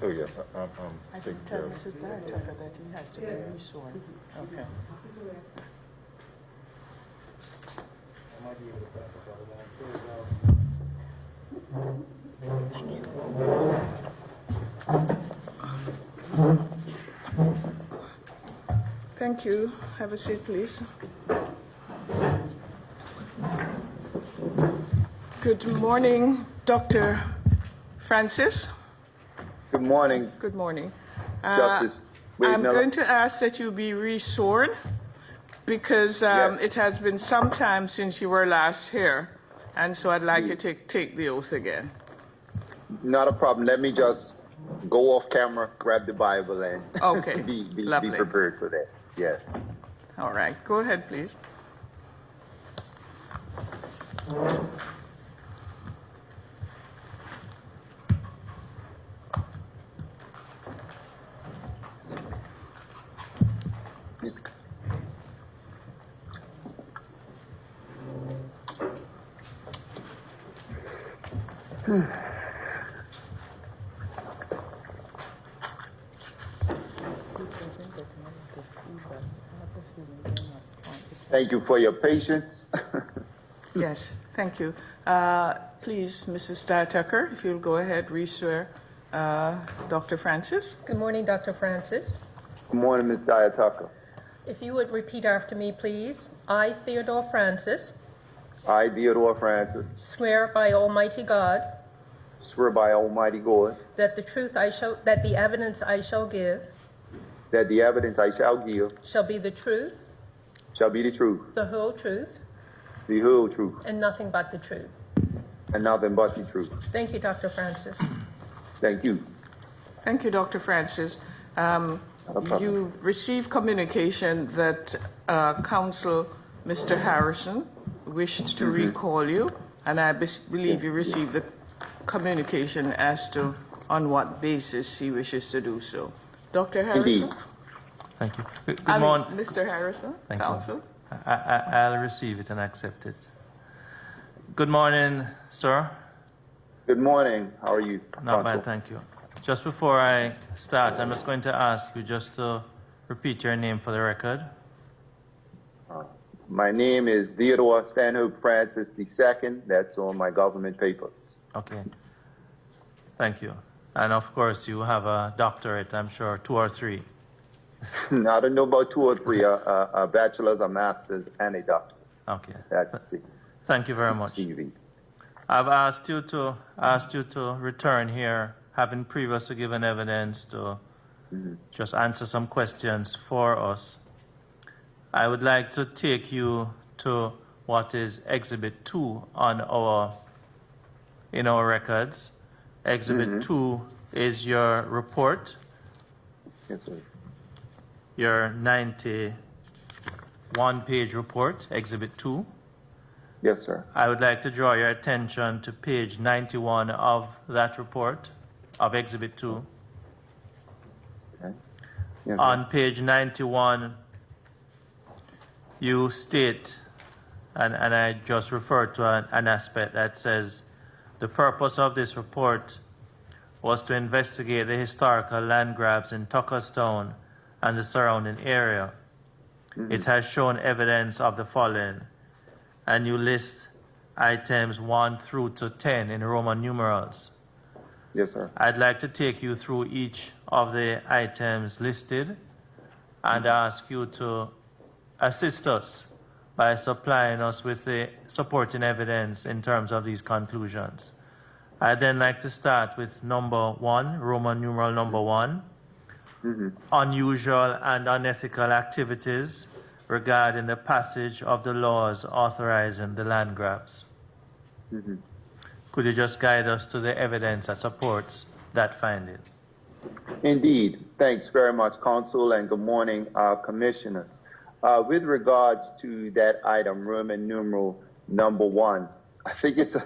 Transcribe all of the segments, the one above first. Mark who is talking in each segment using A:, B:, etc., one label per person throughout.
A: Oh, yes,
B: I can tell Mrs. Tucker that he has to be resworn. Okay. Thank you. Have a seat, please. Good morning, Dr. Francis.
C: Good morning,
B: Good morning.
C: Justice Wade
B: I'm
C: Miller.
B: going to ask that you be resworn because
C: Yes.
B: it has been some time since you were last here, and so I'd like you to take the oath again.
C: Not a problem. Let me just go off camera, grab the Bible, and
B: Okay.
C: be
B: Lovely.
C: prepared for that. Yes.
B: All right. Go ahead, please.
C: Please. Thank you for your patience.
B: Yes, thank you. Please, Mrs. Tucker, if you'll go ahead, reswear Dr. Francis.
D: Good morning, Dr. Francis.
C: Good morning, Ms. Tucker.
D: If you would repeat after me, please. I, Theodore Francis,
C: I, Theodore Francis,
D: swear by Almighty God
C: swear by Almighty God
D: that the evidence I shall give
C: that the evidence I shall give
D: shall be the truth,
C: shall be the truth,
D: the whole truth,
C: the whole truth,
D: and nothing but the truth.
C: and nothing but the truth.
D: Thank you, Dr. Francis.
C: Thank you.
B: Thank you, Dr. Francis.
C: problem.
B: You received communication that Counsel Mr. Harrison wished to recall you, and I believe you received the communication as to on what basis he wishes to do so. Dr. Harrison?
C: Indeed.
E: Thank you. Good morning.
B: Mr. Harrison,
E: Thank
B: Counsel.
E: you. I'll receive it and accept it. Good morning, sir.
C: Good morning. How are you?
E: Not
C: Counsel?
E: bad, thank you. Just before I start, I'm just going to ask you just to repeat your name for the record.
C: My name is Theodore Stanhope Francis II. That's on my government papers.
E: Okay. Thank you. And of course, you have a doctorate, I'm sure, 2 or 3.
C: I don't know about 2 or 3, a bachelor's, a master's, and a doctorate.
E: Okay.
C: That's the
E: Thank you very much.
C: CV.
E: I've asked you to return here, having previously given evidence to just answer some questions for us. I would like to take you to what is Exhibit 2 in our records. Exhibit 2 is your report,
C: Yes, sir.
E: your 91-page report, Exhibit 2.
C: Yes, sir.
E: I would like to draw your attention to page 91 of that report, of Exhibit 2.
C: Okay. Yes, sir.
E: On page 91, you state, and I just referred to an aspect that says, the purpose of this report was to investigate the historical land grabs in Tuckerstown and the surrounding area. It has shown evidence of the following, and you list items 1 through to 10 in Roman numerals.
C: Yes, sir.
E: I'd like to take you through each of the items listed and ask you to assist us by supplying us with the supporting evidence in terms of these conclusions. I'd then like to start with number 1, Roman numeral number 1, unusual and unethical activities regarding the passage of the laws authorizing the land grabs. Could you just guide us to the evidence that supports that finding?
C: Indeed. Thanks very much, Counsel, and good morning, Commissioners. With regards to that item, Roman numeral number 1, I think it's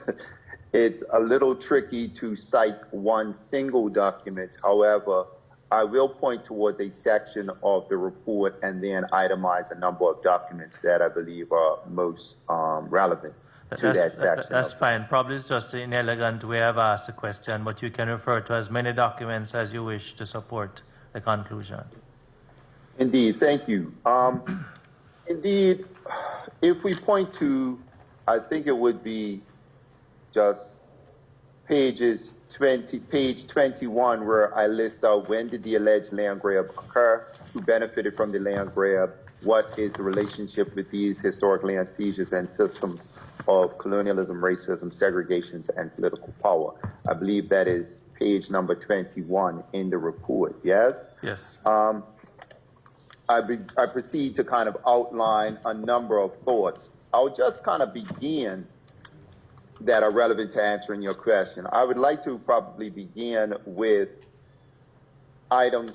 C: a little tricky to cite one single document. However, I will point towards a section of the report and then itemize a number of documents that I believe are most relevant. to that section.
E: That's fine. Probably it's just an inelegant way I've asked the question, but you can refer to as many documents as you wish to support the conclusion.
C: Indeed, thank you. Indeed, if we point to, I think it would be just page 21, where I list out when did the alleged land grab occur, who benefited from the land grab, what is the relationship with these historic land seizures and systems of colonialism, racism, segregations, and political power. I believe that is page number 21 in the report, yes?
E: Yes.
C: I proceed to kind of outline a number of thoughts. I'll just kind of begin that are relevant to answering your question. I would like to probably begin with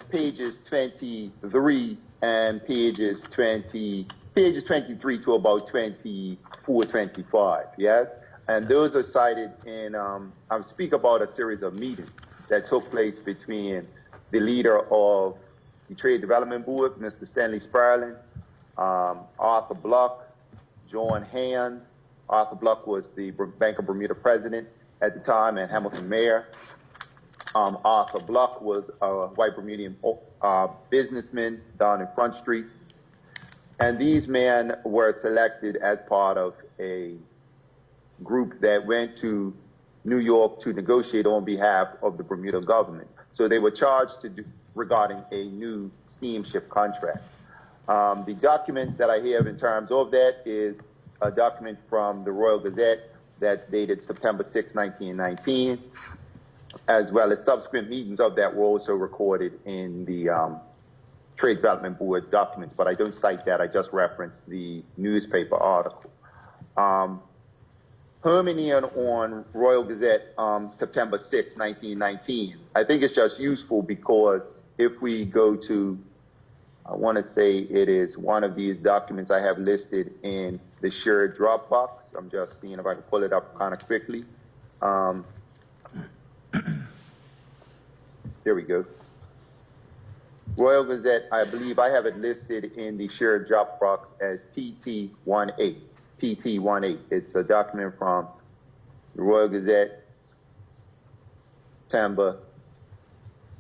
C: pages 23 and pages 23 to about 24, 25, yes? And those are cited in, I speak about a series of meetings that took place between the leader of the Trade Development Board, Mr. Stanley Sperling, Arthur Bluck, John Hand. Arthur Bluck was the Bank of Bermuda president at the time and Hamilton mayor. Arthur Bluck was a white Bermudian businessman down in Front Street. And these men were selected as part of a group that went to New York to negotiate on behalf of the Bermuda government. So they were charged regarding a new steamship contract. The documents that I have in terms of that is a document from the Royal Gazette that's dated September 6, 1919, as well as subsequent meetings of that were also recorded in the Trade Development Board documents, but I don't cite that. I just referenced the newspaper article. Herminian on Royal Gazette, September 6, 1919. I think it's just useful because if we go to, I want to say it is one of these documents I have listed in the shared Dropbox. I'm just seeing if I can pull it up kind of quickly. There we go. Royal Gazette, I believe I have it listed in the shared Dropbox as PT18. PT18. It's a document from the Royal Gazette, September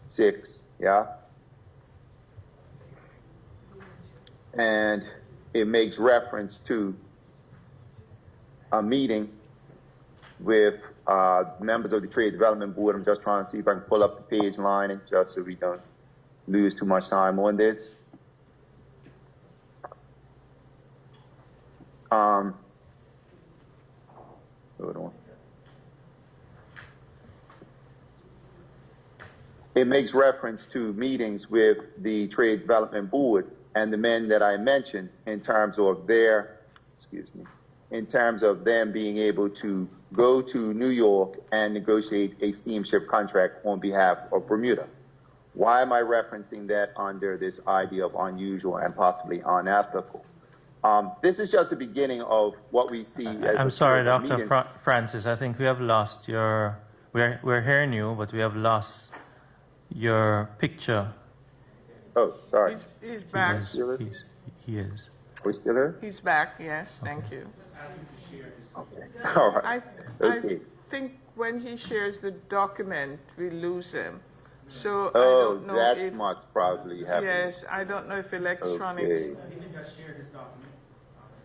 C: 6, yeah? And it makes reference to a meeting with members of the Trade Development Board. I'm just trying to see if I can pull up the page line just so we don't lose too much time on this. Hold on. It makes reference to meetings with the Trade Development Board and the men that I mentioned in terms of in terms of them being able to go to New York and negotiate a steamship contract on behalf of Bermuda. Why am I referencing that under this idea of unusual and possibly unethical? This is just the beginning of what we see as
E: I'm sorry, Dr. Francis, I think we have lost your, we're hearing you, but we have lost your picture.
C: Oh, sorry.
B: He's back.
E: He is.
C: We're still here?
B: He's back, yes, thank you.
C: Okay. All right.
B: I think when he shares the document, we lose him. So I
C: Oh,
B: don't know
C: that's
B: if,
C: what's probably happening.
B: yes, I don't know if electronics.
C: Okay.
A: If he can just share his document,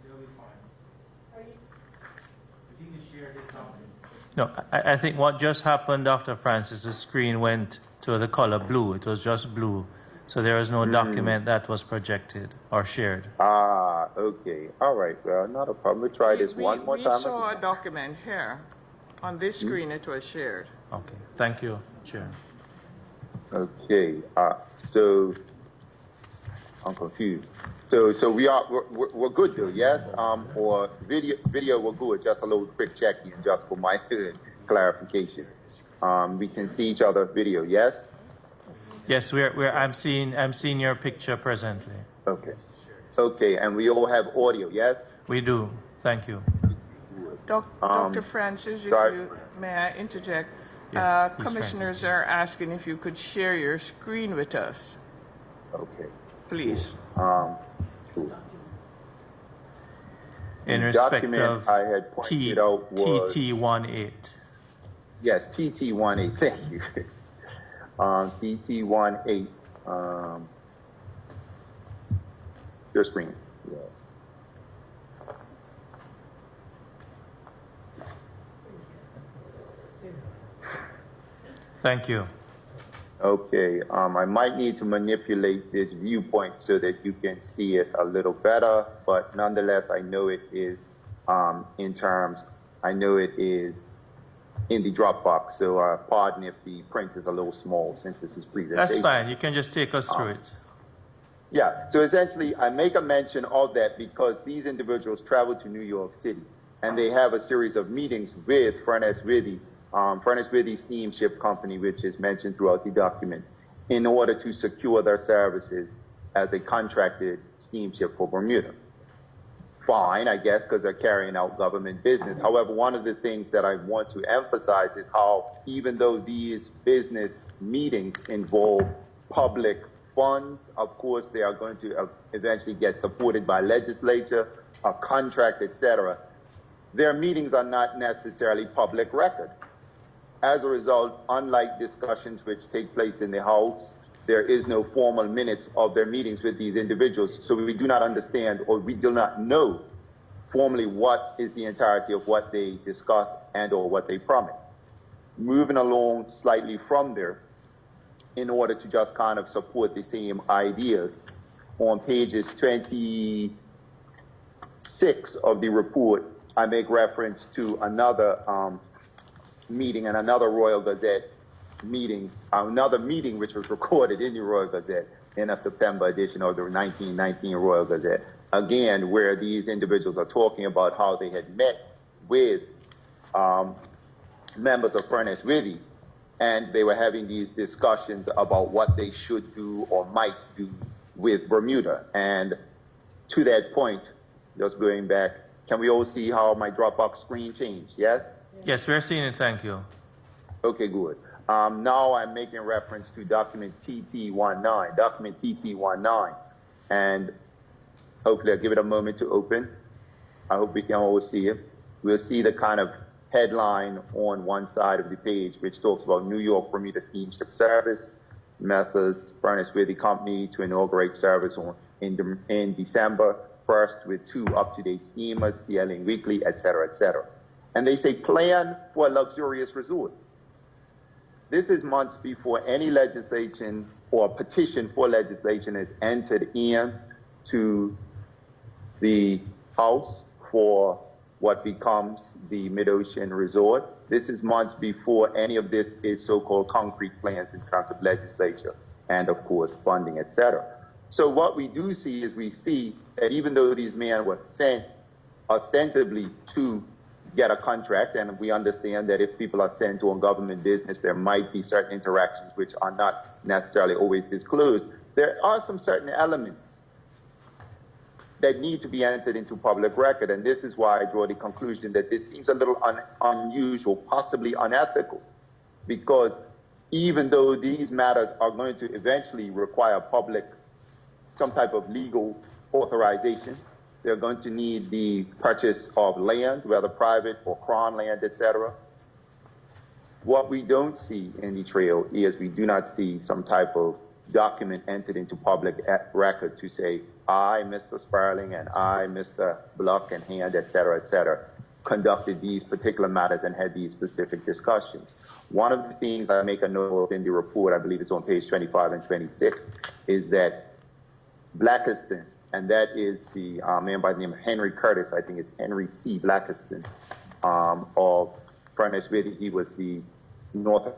A: it'll be fine. If he can share his document.
E: No, I think what just happened, Dr. Francis, the screen went to the color blue. It was just blue. So there is no document that was projected or shared.
C: Ah, okay. All right. Well, not a problem. We'll try this one more time.
B: We saw a document here. On this screen, it was shared.
E: Okay. Thank you, Chair.
C: Okay. So I'm confused. So we're good though, yes? Or video we're good. Just a little quick check-in just for my clarification. We can see each other video, yes?
E: Yes, I'm seeing your picture presently.
C: Okay. Okay, and we all have audio, yes?
E: We do. Thank you.
B: Dr. Francis, may I interject?
E: Yes,
B: commissioners are asking if you could share your screen with us,
C: Okay.
B: please.
C: Sure.
E: in
C: The
E: respect
C: document
E: of
C: I had pointed out was
E: TT18.
C: yes, TT18. Thank you. TT18. Your screen. Yeah.
E: Thank you.
C: Okay, I might need to manipulate this viewpoint so that you can see it a little better, but nonetheless, I know it is I know it is in the Dropbox, so pardon if the print is a little small since this is presentation.
E: That's fine. You can just take us through it.
C: Yeah, so essentially, I make a mention of that because these individuals travel to New York City, and they have a series of meetings with Furnace Withy Steamship Company, which is mentioned throughout the document, in order to secure their services as a contracted steamship for Bermuda. Fine, I guess, because they're carrying out government business. However, one of the things that I want to emphasize is how even though these business meetings involve public funds, of course, they are going to eventually get supported by legislature, a contract, etc. Their meetings are not necessarily public record. As a result, unlike discussions which take place in the House, there is no formal minutes of their meetings with these individuals, so we do not understand or we do not know formally what is the entirety of what they discuss and or what they promise. Moving along slightly from there, in order to just kind of support the same ideas, on pages 26 of the report, I make reference to another meeting and another Royal Gazette meeting, another meeting which was recorded in the Royal Gazette in a September edition of the 1919 Royal Gazette. Again, where these individuals are talking about how they had met with members of Furnace Withy, and they were having these discussions about what they should do or might do with Bermuda. And to that point, just going back, can we all see how my Dropbox screen changed? Yes?
E: Yes, we're seeing it. Thank you.
C: Okay, good. Now I'm making reference to document TT19, and hopefully I'll give it a moment to open. I hope we can all see it. We'll see the kind of headline on one side of the page, which talks about New York Bermuda Steamship Service, Messrs. Furnace Withy Company to inaugurate service in December 1st with 2 up-to-date steamers, CLing weekly, et cetera, et cetera. And they say plan for a luxurious resort. This is months before any legislation or petition for legislation is entered in to the House for what becomes the Mid-Ocean Resort. This is months before any of this is so-called concrete plans in terms of legislature and, of course, funding, et cetera. So what we do see is we see that even though these men were sent ostensibly to get a contract, and we understand that if people are sent on government business, there might be certain interactions which are not necessarily always disclosed. There are some certain elements that need to be entered into public record, and this is why I draw the conclusion that this seems a little unusual, possibly unethical, because even though these matters are going to eventually require some type of legal authorization, they're going to need the purchase of land, whether private or crown land, etc. What we don't see in the trail is we do not see some type of document entered into public record to say, I, Mr. Sperling, and I, Mr. Bluck and Hand, et cetera, conducted these particular matters and had these specific discussions. One of the things I make a note of in the report, I believe it's on page 25 and 26, is that Blackiston, and that is the man by the name of Henry Curtis, I think it's Henry C. Blackiston, of Furnace Withy. He was the North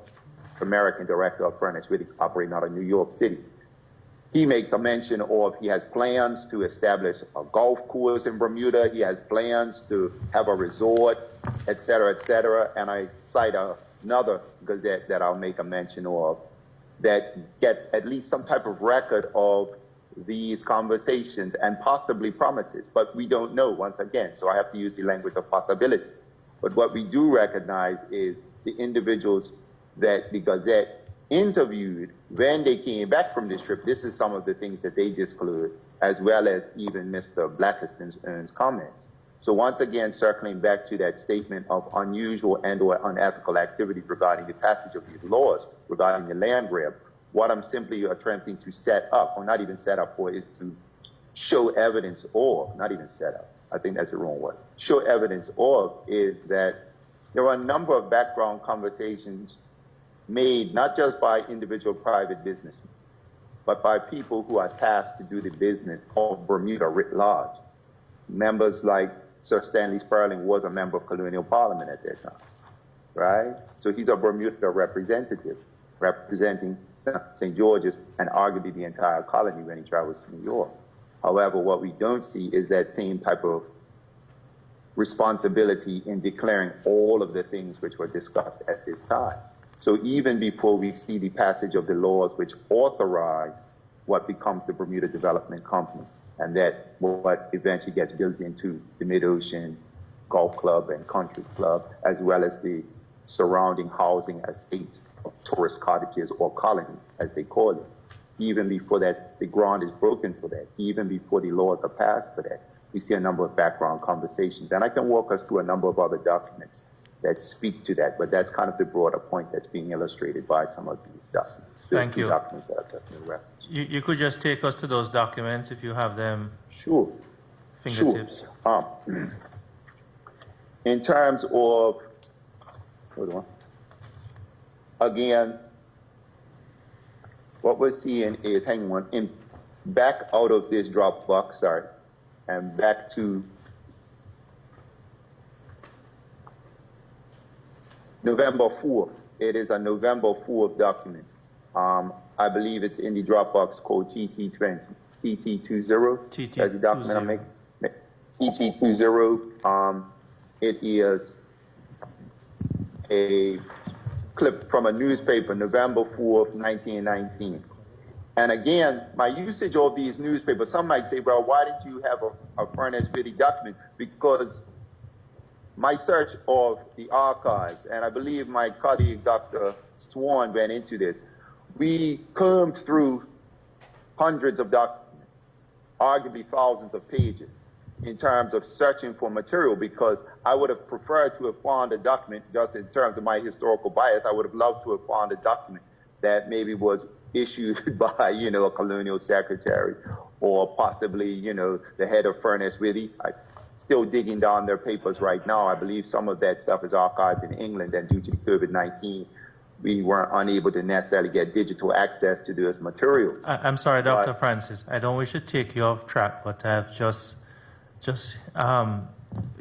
C: American director of Furnace Withy, operating out of New York City. He makes a mention of he has plans to establish a golf course in Bermuda. He has plans to have a resort, et cetera, and I cite another gazette that I'll make a mention of that gets at least some type of record of these conversations and possibly promises, but we don't know once again, so I have to use the language of possibility. But what we do recognize is the individuals that the Gazette interviewed when they came back from this trip. This is some of the things that they disclosed, as well as even Mr. Blackiston's comments. So once again, circling back to that statement of unusual and or unethical activities regarding the passage of these laws regarding the land grab, what I'm simply attempting to set up, or not even set up for, is to show evidence of, not even set up, I think that's the wrong word, show evidence of, is that there are a number of background conversations made not just by individual private businessmen, but by people who are tasked to do the business of Bermuda writ large. Members like Sir Stanley Sperling was a member of colonial parliament at that time, right? So he's a Bermuda representative, representing St. George's and arguably the entire colony when he travels to New York. However, what we don't see is that same type of responsibility in declaring all of the things which were discussed at this time. So even before we see the passage of the laws which authorize what becomes the Bermuda Development Company, and that what eventually gets built into the Mid-Ocean Golf Club and Country Club, as well as the surrounding housing estates of tourist cottages or colonies, as they call it. Even before that, the ground is broken for that. Even before the laws are passed for that, we see a number of background conversations. And I can walk us through a number of other documents that speak to that, but that's kind of the broader point that's being illustrated by some of these documents.
E: Thank you.
C: Documents that I've definitely referenced.
E: You could just take us to those documents if you have them.
C: Sure.
E: Fingertips.
C: Sure. In terms of, hold on. Again, what we're seeing is, hang on, back out of this Dropbox, sorry, and back to November 4th. It is a November 4th document. I believe it's in the Dropbox code TT20, TT20. That's the document I'm making. TT20. It is a clip from a newspaper, November 4th, 1919. And again, my usage of these newspapers, some might say, well, why didn't you have a Furness-Whitty document? Because my search of the archives, and I believe my colleague, Dr. Swan, went into this, we combed through hundreds of documents, arguably thousands of pages, in terms of searching for material, because I would have preferred to have found a document, just in terms of my historical bias, I would have loved to have found a document that maybe was issued by, a colonial secretary, or possibly, the head of Furness-Whitty. I'm still digging down their papers right now. I believe some of that stuff is archived in England, and due to the COVID-19, we weren't unable to necessarily get digital access to those materials.
E: I'm sorry, Dr. Francis. I don't wish to take you off track, but I've just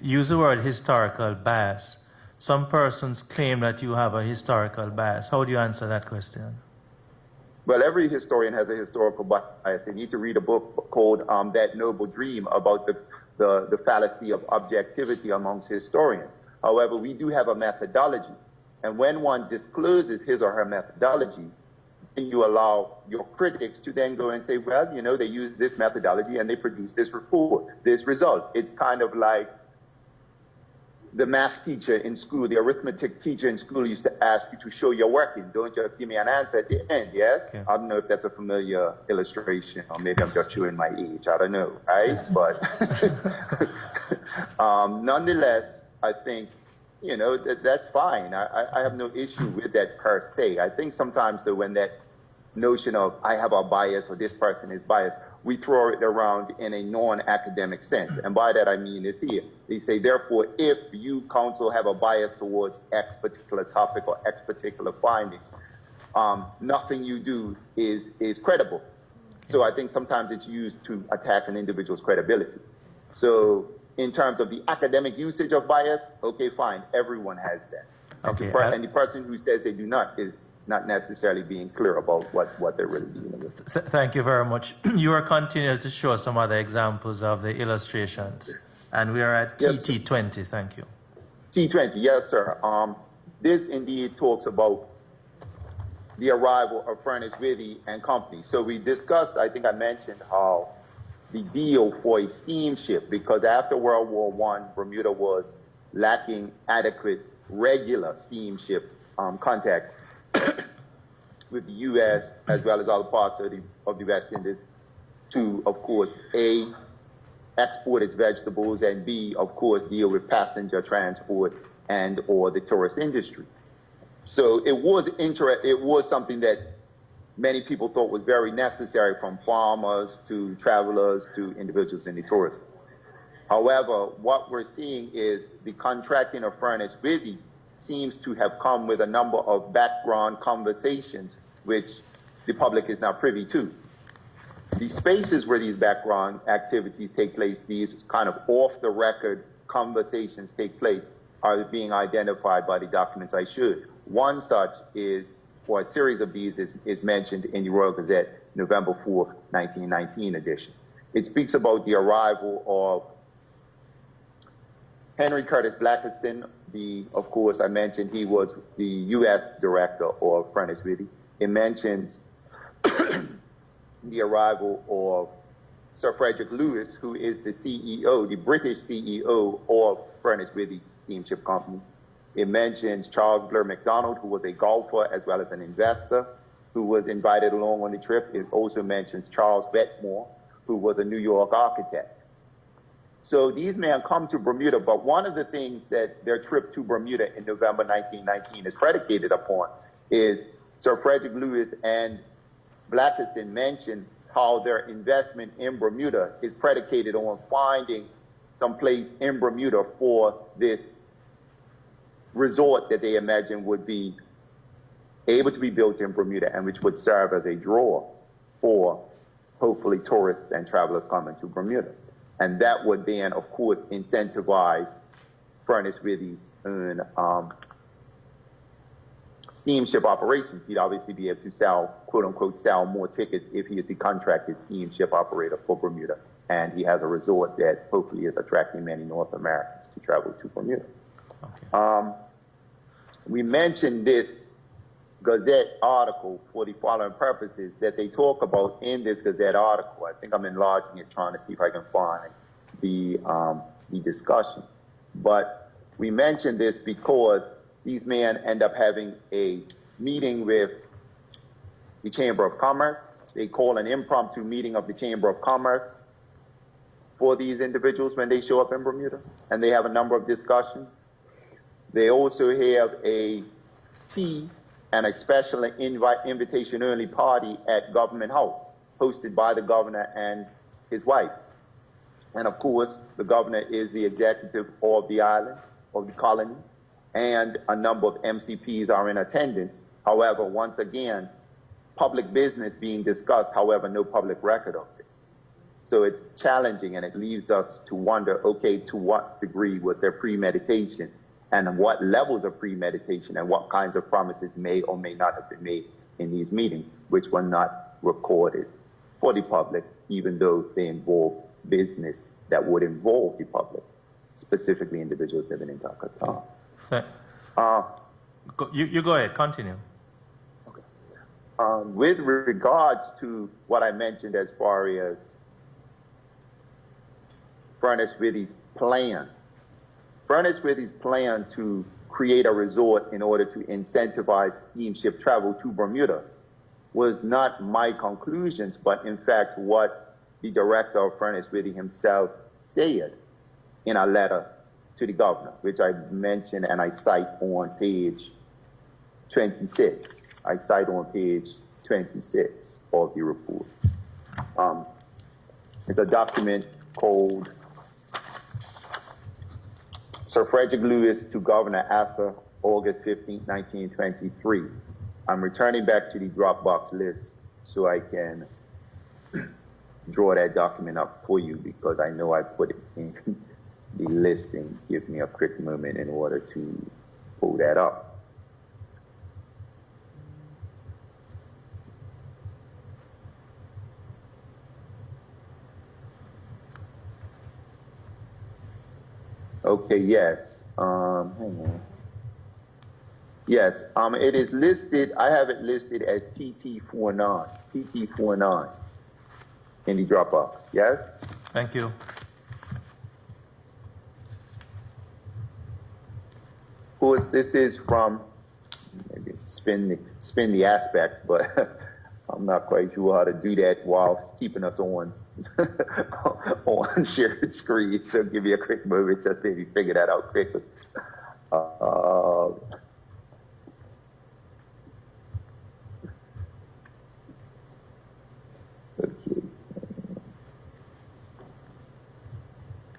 E: use the word historical bias. Some persons claim that you have a historical bias. How do you answer that question?
C: Well, every historian has a historical bias. They need to read a book called That Noble Dream about the fallacy of objectivity amongst historians. However, we do have a methodology. And when one discloses his or her methodology, then you allow your critics to then go and say, well, they use this methodology and they produce this report, this result. It's kind of like the math teacher in school, the arithmetic teacher in school used to ask you to show your working. Don't just give me an answer at the end, yes? Okay. I don't know if that's a familiar illustration, or maybe I'm just showing my age. I don't know, right? Yes. But nonetheless, I think, that's fine. I have no issue with that per se. I think sometimes, though, when that notion of I have a bias or this person is biased, we throw it around in a non-academic sense. And by that I mean this here. They say, therefore, if you, counsel, have a bias towards X particular topic or X particular finding, nothing you do is credible. So I think sometimes it's used to attack an individual's credibility. So in terms of the academic usage of bias, okay, fine, everyone has that. Okay. And the person who says they do not is not necessarily being clear about what they're really dealing with.
E: Thank you very much. You are continuing to show some other examples of the illustrations. And we are at TT20, yes, thank you.
C: T20, yes, sir. This indeed talks about the arrival of Furness-Whitty and Company. So we discussed, I think I mentioned how the deal for a steamship, because after World War I, Bermuda was lacking adequate regular steamship contact with the U.S. as well as other parts of the West Indies to, of course, A, export its vegetables, and B, of course, deal with passenger transport and or the tourist industry. So it was something that many people thought was very necessary, from farmers to travelers to individuals in the tourism. However, what we're seeing is the contracting of Furnace Withy seems to have come with a number of background conversations which the public is not privy to. The spaces where these background activities take place, these kind of off-the-record conversations take place, are being identified by the documents I showed. One such is, or a series of these is mentioned in the Royal Gazette, November 4th, 1919 edition. It speaks about the arrival of Henry Curtis Blackiston. Of course, I mentioned he was the U.S. director of Furnace Withy. It mentions the arrival of Sir Frederick Lewis, who is the CEO, the British CEO of Furnace Withy Steamship Company. It mentions Charles Blair MacDonald, who was a golfer as well as an investor, who was invited along on the trip. It also mentions Charles Wetmore, who was a New York architect. So these men come to Bermuda, but one of the things that their trip to Bermuda in November 1919 is predicated upon is Sir Frederick Lewis and Blackiston mention how their investment in Bermuda is predicated on finding some place in Bermuda for this resort that they imagine would be able to be built in Bermuda and which would serve as a draw for hopefully tourists and travelers coming to Bermuda. And that would then, of course, incentivize Furnace Withy's own steamship operations. He'd obviously be able to sell, quote unquote, sell more tickets if he is the contracted steamship operator for Bermuda. And he has a resort that hopefully is attracting many North Americans to travel to Bermuda. Okay. We mentioned this Gazette article for the following purposes that they talk about in this Gazette article. I think I'm enlarging it, trying to see if I can find the discussion. But we mentioned this because these men end up having a meeting with the Chamber of Commerce. They call an impromptu meeting of the Chamber of Commerce for these individuals when they show up in Bermuda, and they have a number of discussions. They also have a tea and a special invitation-only party at Government House, hosted by the governor and his wife. And of course, the governor is the executive of the island, of the colony, and a number of MCPs are in attendance. However, once again, public business being discussed, however, no public record of it. So it's challenging, and it leaves us to wonder, okay, to what degree was there premeditation, and what levels of premeditation, and what kinds of promises may or may not have been made in these meetings, which were not recorded for the public, even though they involve business that would involve the public, specifically individuals living in Dakota.
E: You go ahead, continue.
C: Okay. With regards to what I mentioned as far as Furnace Withy's plan, Furnace Withy's plan to create a resort in order to incentivize steamship travel to Bermuda was not my conclusions, but in fact what the director of Furnace Withy himself said in a letter to the governor, which I mentioned and I cite on page 26. I cite on page 26 of the report. It's a document called Sir Frederick Lewis to Governor Asser, August 15, 1923. I'm returning back to the Dropbox list so I can draw that document up for you, because I know I put it in the listing. Give me a quick moment in order to pull that up. Okay, yes. Hang on. Yes, it is listed, I have it listed as TT49, TT49 in the Dropbox, yes?
E: Thank you.
C: Of course, this is from, maybe spin the aspect, but I'm not quite sure how to do that while keeping us on on shared screen. So give me a quick moment to maybe figure that out quickly. Okay.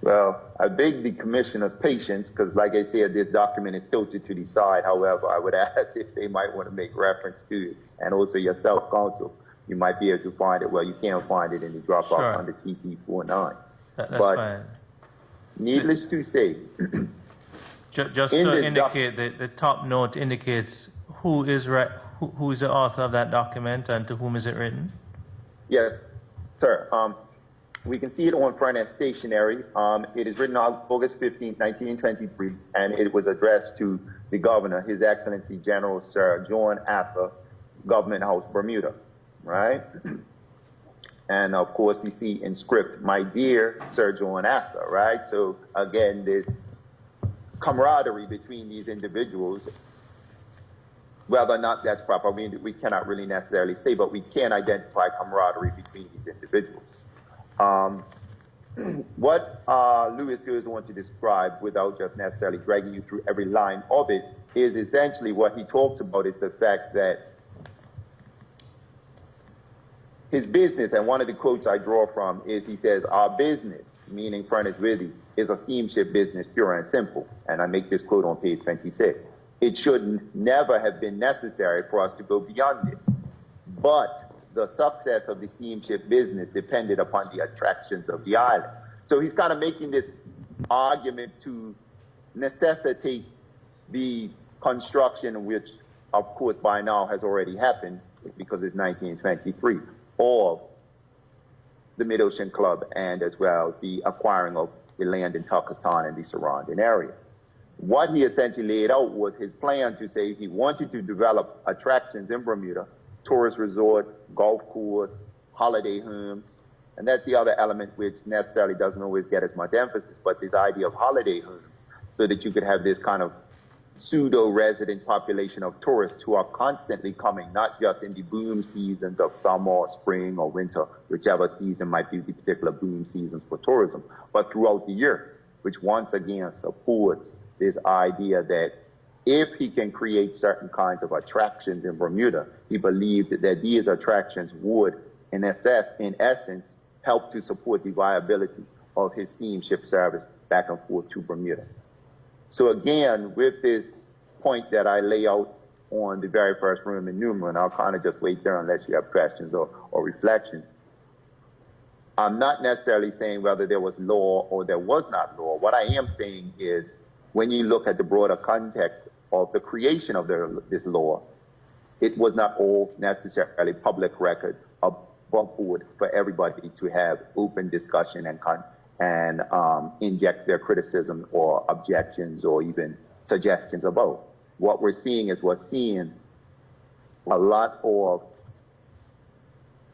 C: Well, I beg the commissioner's patience because, like I said, this document is tilted to the side. However, I would ask if they might want to make reference to it, and also yourself, counsel. You might be able to find it. Well, you can't find it in the Dropbox
E: Sure.
C: under TT49.
E: That's
C: but
E: fine.
C: Needless to say,
E: Just
C: in
E: to
C: this
E: indicate, the top note indicates who is who is the author of that document and to whom is it written?
C: yes, sir. We can see it on front as stationery. It is written on August 15, 1923, and it was addressed to the governor, His Excellency General Sir John Asser, Government House, Bermuda, right? And of course, we see in script, my dear Sir John Asser, right? So again, this camaraderie between these individuals, whether or not that's proper, I mean, we cannot really necessarily say, but we can identify camaraderie between these individuals. What Lewis goes on to describe, without just necessarily dragging you through every line of it, is essentially what he talks about is the fact that his business, and one of the quotes I draw from is he says, our business, meaning Furnace Withy, is a steamship business, pure and simple. And I make this quote on page 26. It should never have been necessary for us to go beyond it. But the success of the steamship business depended upon the attractions of the island. So he's kind of making this argument to necessitate the construction, which of course by now has already happened because it's 1923, of the Mid-Ocean Club and as well the acquiring of the land in Turkestan and the surrounding area. What he essentially laid out was his plan to say he wanted to develop attractions in Bermuda, tourist resort, golf course, holiday homes, and that's the other element which necessarily doesn't always get as much emphasis, but this idea of holiday homes, so that you could have this kind of pseudo-resident population of tourists who are constantly coming, not just in the boom seasons of summer or spring or winter, whichever season might be the particular boom seasons for tourism, but throughout the year, which once again supports this idea that if he can create certain kinds of attractions in Bermuda, he believed that these attractions would, in essence, help to support the viability of his steamship service back and forth to Bermuda. So again, with this point that I lay out on the very first Roman numeral, and I'll kind of just wait there unless you have questions or reflections. I'm not necessarily saying whether there was law or there was not law. What I am saying is when you look at the broader context of the creation of this law, it was not all necessarily public record above board for everybody to have open discussion and inject their criticism or objections or even suggestions about. What we're seeing is we're seeing a lot of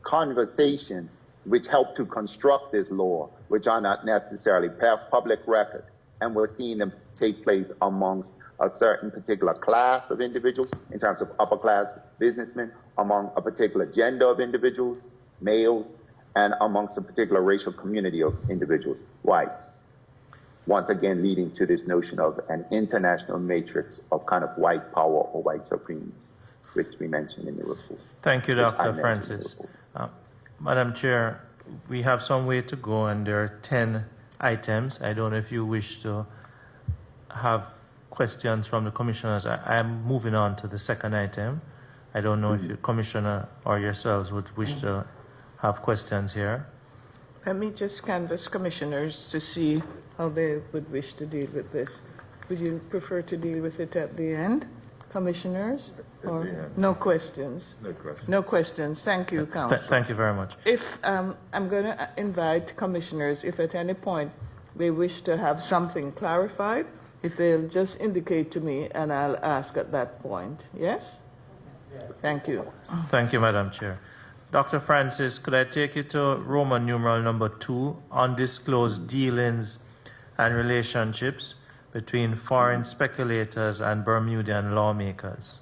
C: conversations which help to construct this law, which are not necessarily public record. And we're seeing them take place amongst a certain particular class of individuals in terms of upper class businessmen, among a particular gender of individuals, males, and amongst a particular racial community of individuals, whites. Once again, leading to this notion of an international matrix of kind of white power or white supremacy, which we mentioned in the report.
E: Thank you, Dr. Francis. Madam Chair, we have some way to go and there are 10 items. I don't know if you wish to have questions from the commissioners. I am moving on to the second item. I don't know if the commissioner or yourselves would wish to have questions here.
B: Let me just canvass commissioners to see how they would wish to deal with this. Would you prefer to deal with it at the end, commissioners? Or no questions?
F: No questions.
B: No questions. Thank you, Council.
E: Thank you very much.
B: If I'm going to invite commissioners, if at any point they wish to have something clarified, if they'll just indicate to me and I'll ask at that point. Yes? Thank you.
E: Thank you, Madam Chair. Dr. Francis, could I take you to Roman numeral number 2, undisclosed dealings and relationships between foreign speculators and Bermudian lawmakers?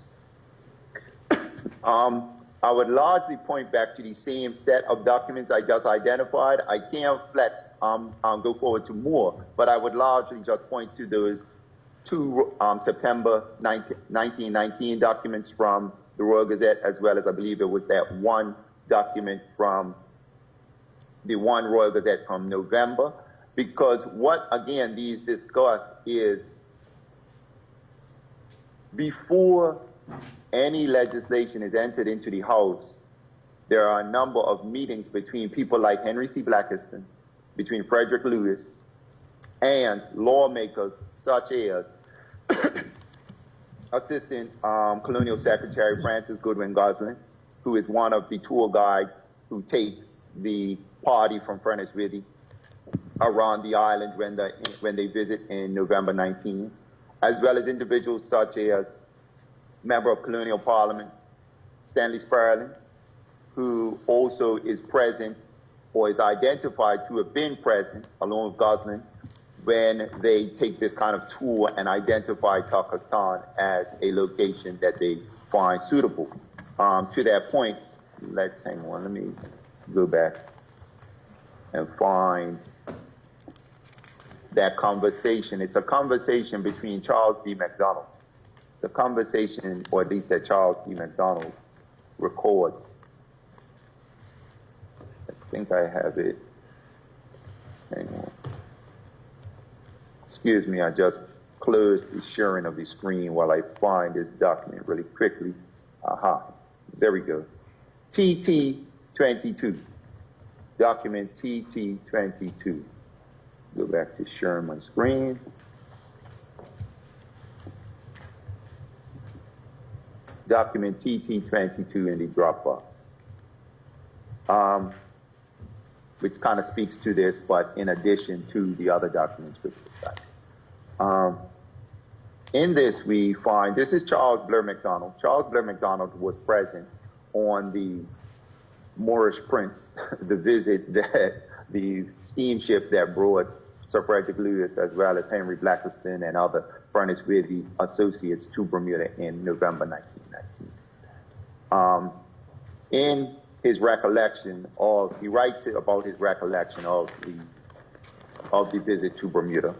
C: I would largely point back to the same set of documents I just identified. I can flex, go forward to more, but I would largely just point to those two September 1919 documents from the Royal Gazette, as well as I believe it was that one document from the one Royal Gazette from November, because what, again, these discuss is before any legislation is entered into the House, there are a number of meetings between people like Henry C. Blackiston, between Frederick Lewis, and lawmakers such as Assistant Colonial Secretary Francis Goodwin Gosling, who is one of the tour guides who takes the party from Furnace Withy around the island when they visit in November 19, as well as individuals such as Member of Colonial Parliament Stanley Sperling, who also is present or is identified to have been present along with Gosling when they take this kind of tour and identify Turkestan as a location that they find suitable. To that point, let me go back and find that conversation. It's a conversation between Charles B. McDonald. The conversation, or at least that Charles B. McDonald records. I think I have it. Hang on. Excuse me, I just closed the sharing of the screen while I find this document really quickly. Aha, there we go. TT22, document TT22. Go back to sharing my screen. Document TT22 in the Dropbox, which kind of speaks to this, but in addition to the other documents which we cite. In this, we find, this is Charles Blair McDonald. Charles Blair McDonald was present on the Moorish Prince, the visit that the steamship that brought Sir Frederick Lewis as well as Henry Blackiston and other Furnace Withy associates to Bermuda in November 1919. In his recollection of, he writes about his recollection of the visit to Bermuda.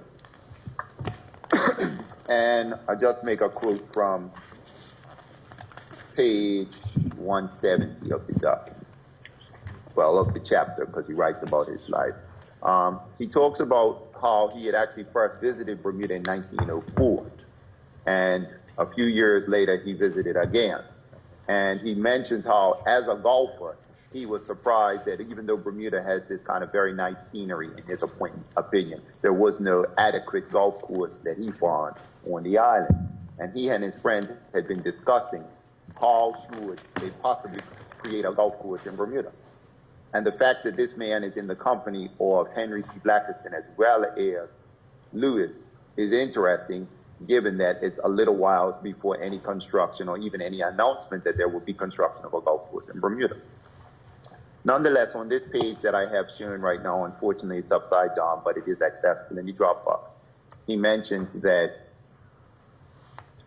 C: And I just make a quote from page 170 of the document, well, of the chapter, because he writes about his life. He talks about how he had actually first visited Bermuda in 1904, and a few years later he visited again. And he mentions how, as a golfer, he was surprised that even though Bermuda has this kind of very nice scenery, in his opinion, there was no adequate golf course that he found on the island. And he and his friend had been discussing how should they possibly create a golf course in Bermuda. And the fact that this man is in the company of Henry C. Blackiston as well as Lewis is interesting, given that it's a little while before any construction or even any announcement that there will be construction of a golf course in Bermuda. Nonetheless, on this page that I have shown right now, unfortunately it's upside down, but it is accessible in the Dropbox. He mentions that,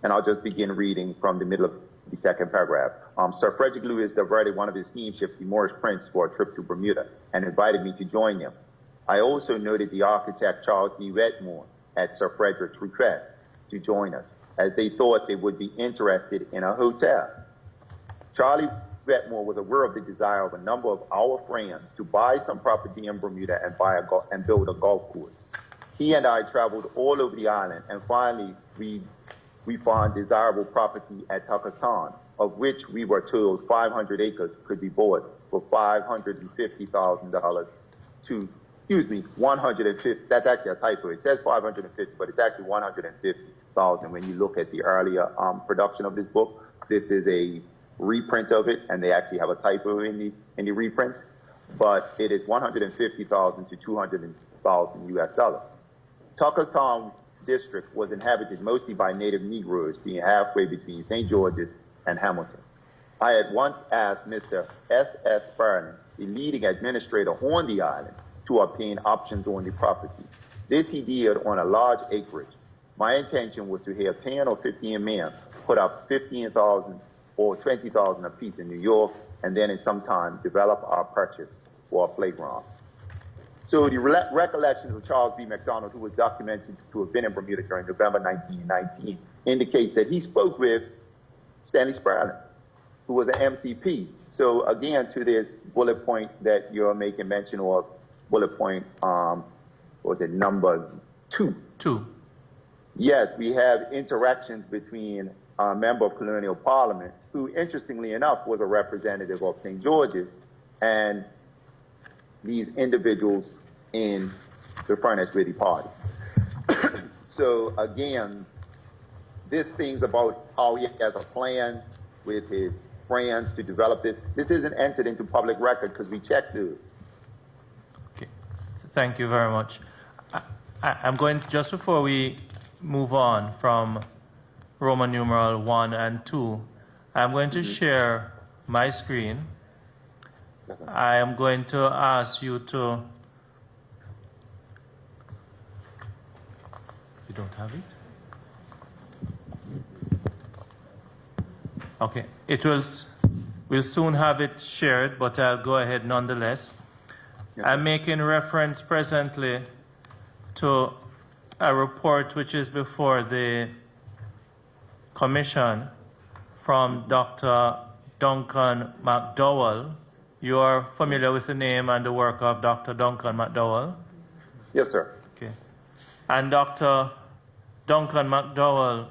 C: and I'll just begin reading from the middle of the second paragraph. Sir Frederick Lewis diverted one of his steamships, the Moorish Prince, for a trip to Bermuda and invited me to join him. I also noted the architect Charles D. Wetmore at Sir Frederick's request to join us, as they thought they would be interested in a hotel. Charlie Wetmore was aware of the desire of a number of our friends to buy some property in Bermuda and build a golf course. He and I traveled all over the island, and finally we found desirable property at Turkestan, of which we were told 500 acres could be bought for $550,000 to, excuse me, 150, that's actually a typo. It says 550, but it's actually 150,000 when you look at the earlier production of this book. This is a reprint of it, and they actually have a typo in the reprint, but it is 150,000 to 200,000 US dollars. Turkestan district was inhabited mostly by native Negroes, being halfway between St. George's and Hamilton. I had once asked Mr. S.S. Sperling, the leading administrator on the island, to obtain options on the property. This he did on a large acreage. My intention was to have 10 or 15 men put up $15,000 or 20,000 apiece in New York, and then in some time develop or purchase for a playground. So the recollections of Charles B. McDonald, who was documented to have been in Bermuda during November 1919, indicates that he spoke with Stanley Sperling, who was an MCP. So again, to this bullet point that you're making mention of, bullet point, was it number 2?
E: 2.
C: Yes, we have interactions between a member of Colonial Parliament, who interestingly enough was a representative of St. George's, and these individuals in the Furnace Witty Party. So again, this thing's about how he has a plan with his friends to develop this. This isn't entered into public record because we checked it.
E: Okay, thank you very much. I'm going to, just before we move on from Roman numeral 1 and 2, I'm going to share my screen. I am going to ask you to, you don't have it? Okay, we'll soon have it shared, but I'll go ahead nonetheless. I'm making reference presently to a report which is before the Commission from Dr. Duncan McDowell. You are familiar with the name and the work of Dr. Duncan McDowell?
C: Yes, sir.
E: Okay. And Dr. Duncan McDowell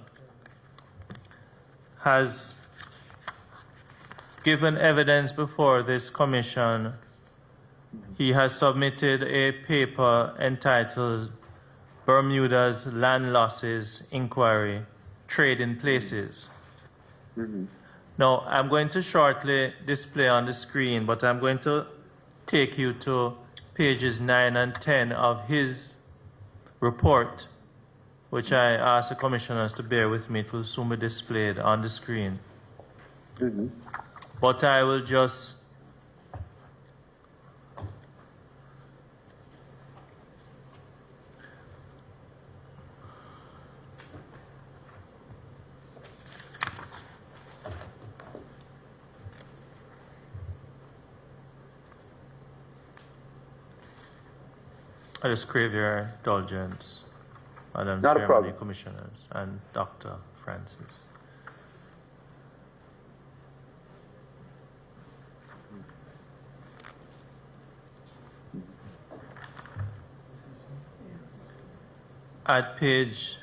E: has given evidence before this commission. He has submitted a paper entitled Bermuda's Land Losses Inquiry, Trade in Places. Now, I'm going to shortly display on the screen, but I'm going to take you to pages 9 and 10 of his report, which I ask the commissioners to bear with me. It will soon be displayed on the screen. But I will just crave your indulgence, Madam
C: Not a
E: Chairman,
C: problem.
E: Commissioners, and Dr. Francis. At page,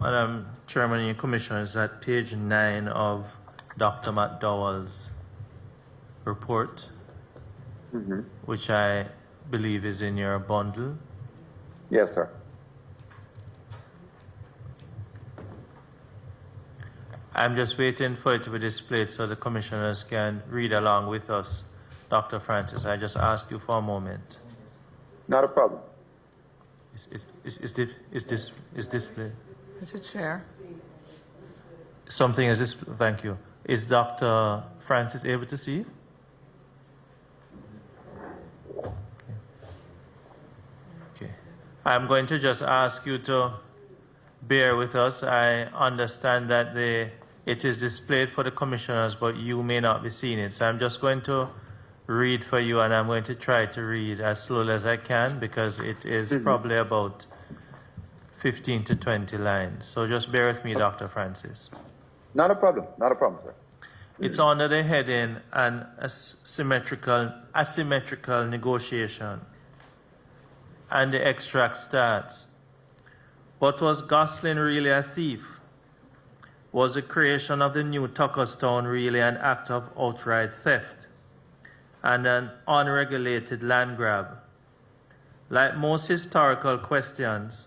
E: Madam Chairman and Commissioners, at page 9 of Dr. McDowell's report, which I believe is in your bundle.
C: Yes, sir.
E: I'm just waiting for it to be displayed so the commissioners can read along with us. Dr. Francis, I just ask you for a moment.
C: Not a problem.
E: Is displayed?
B: Is it share?
E: Something is this. Thank you. Is Dr. Francis able to see? Okay. I'm going to just ask you to bear with us. I understand that it is displayed for the commissioners, but you may not be seeing it. So I'm just going to read for you, and I'm going to try to read as slowly as I can because it is probably about 15 to 20 lines. So just bear with me, Dr. Francis.
C: Not a problem. Not a problem, sir.
E: It's under the heading an asymmetrical negotiation. And the extract starts. But was Gosling really a thief? Was the creation of the new Tuckerstown really an act of outright theft and an unregulated land grab? Like most historical questions,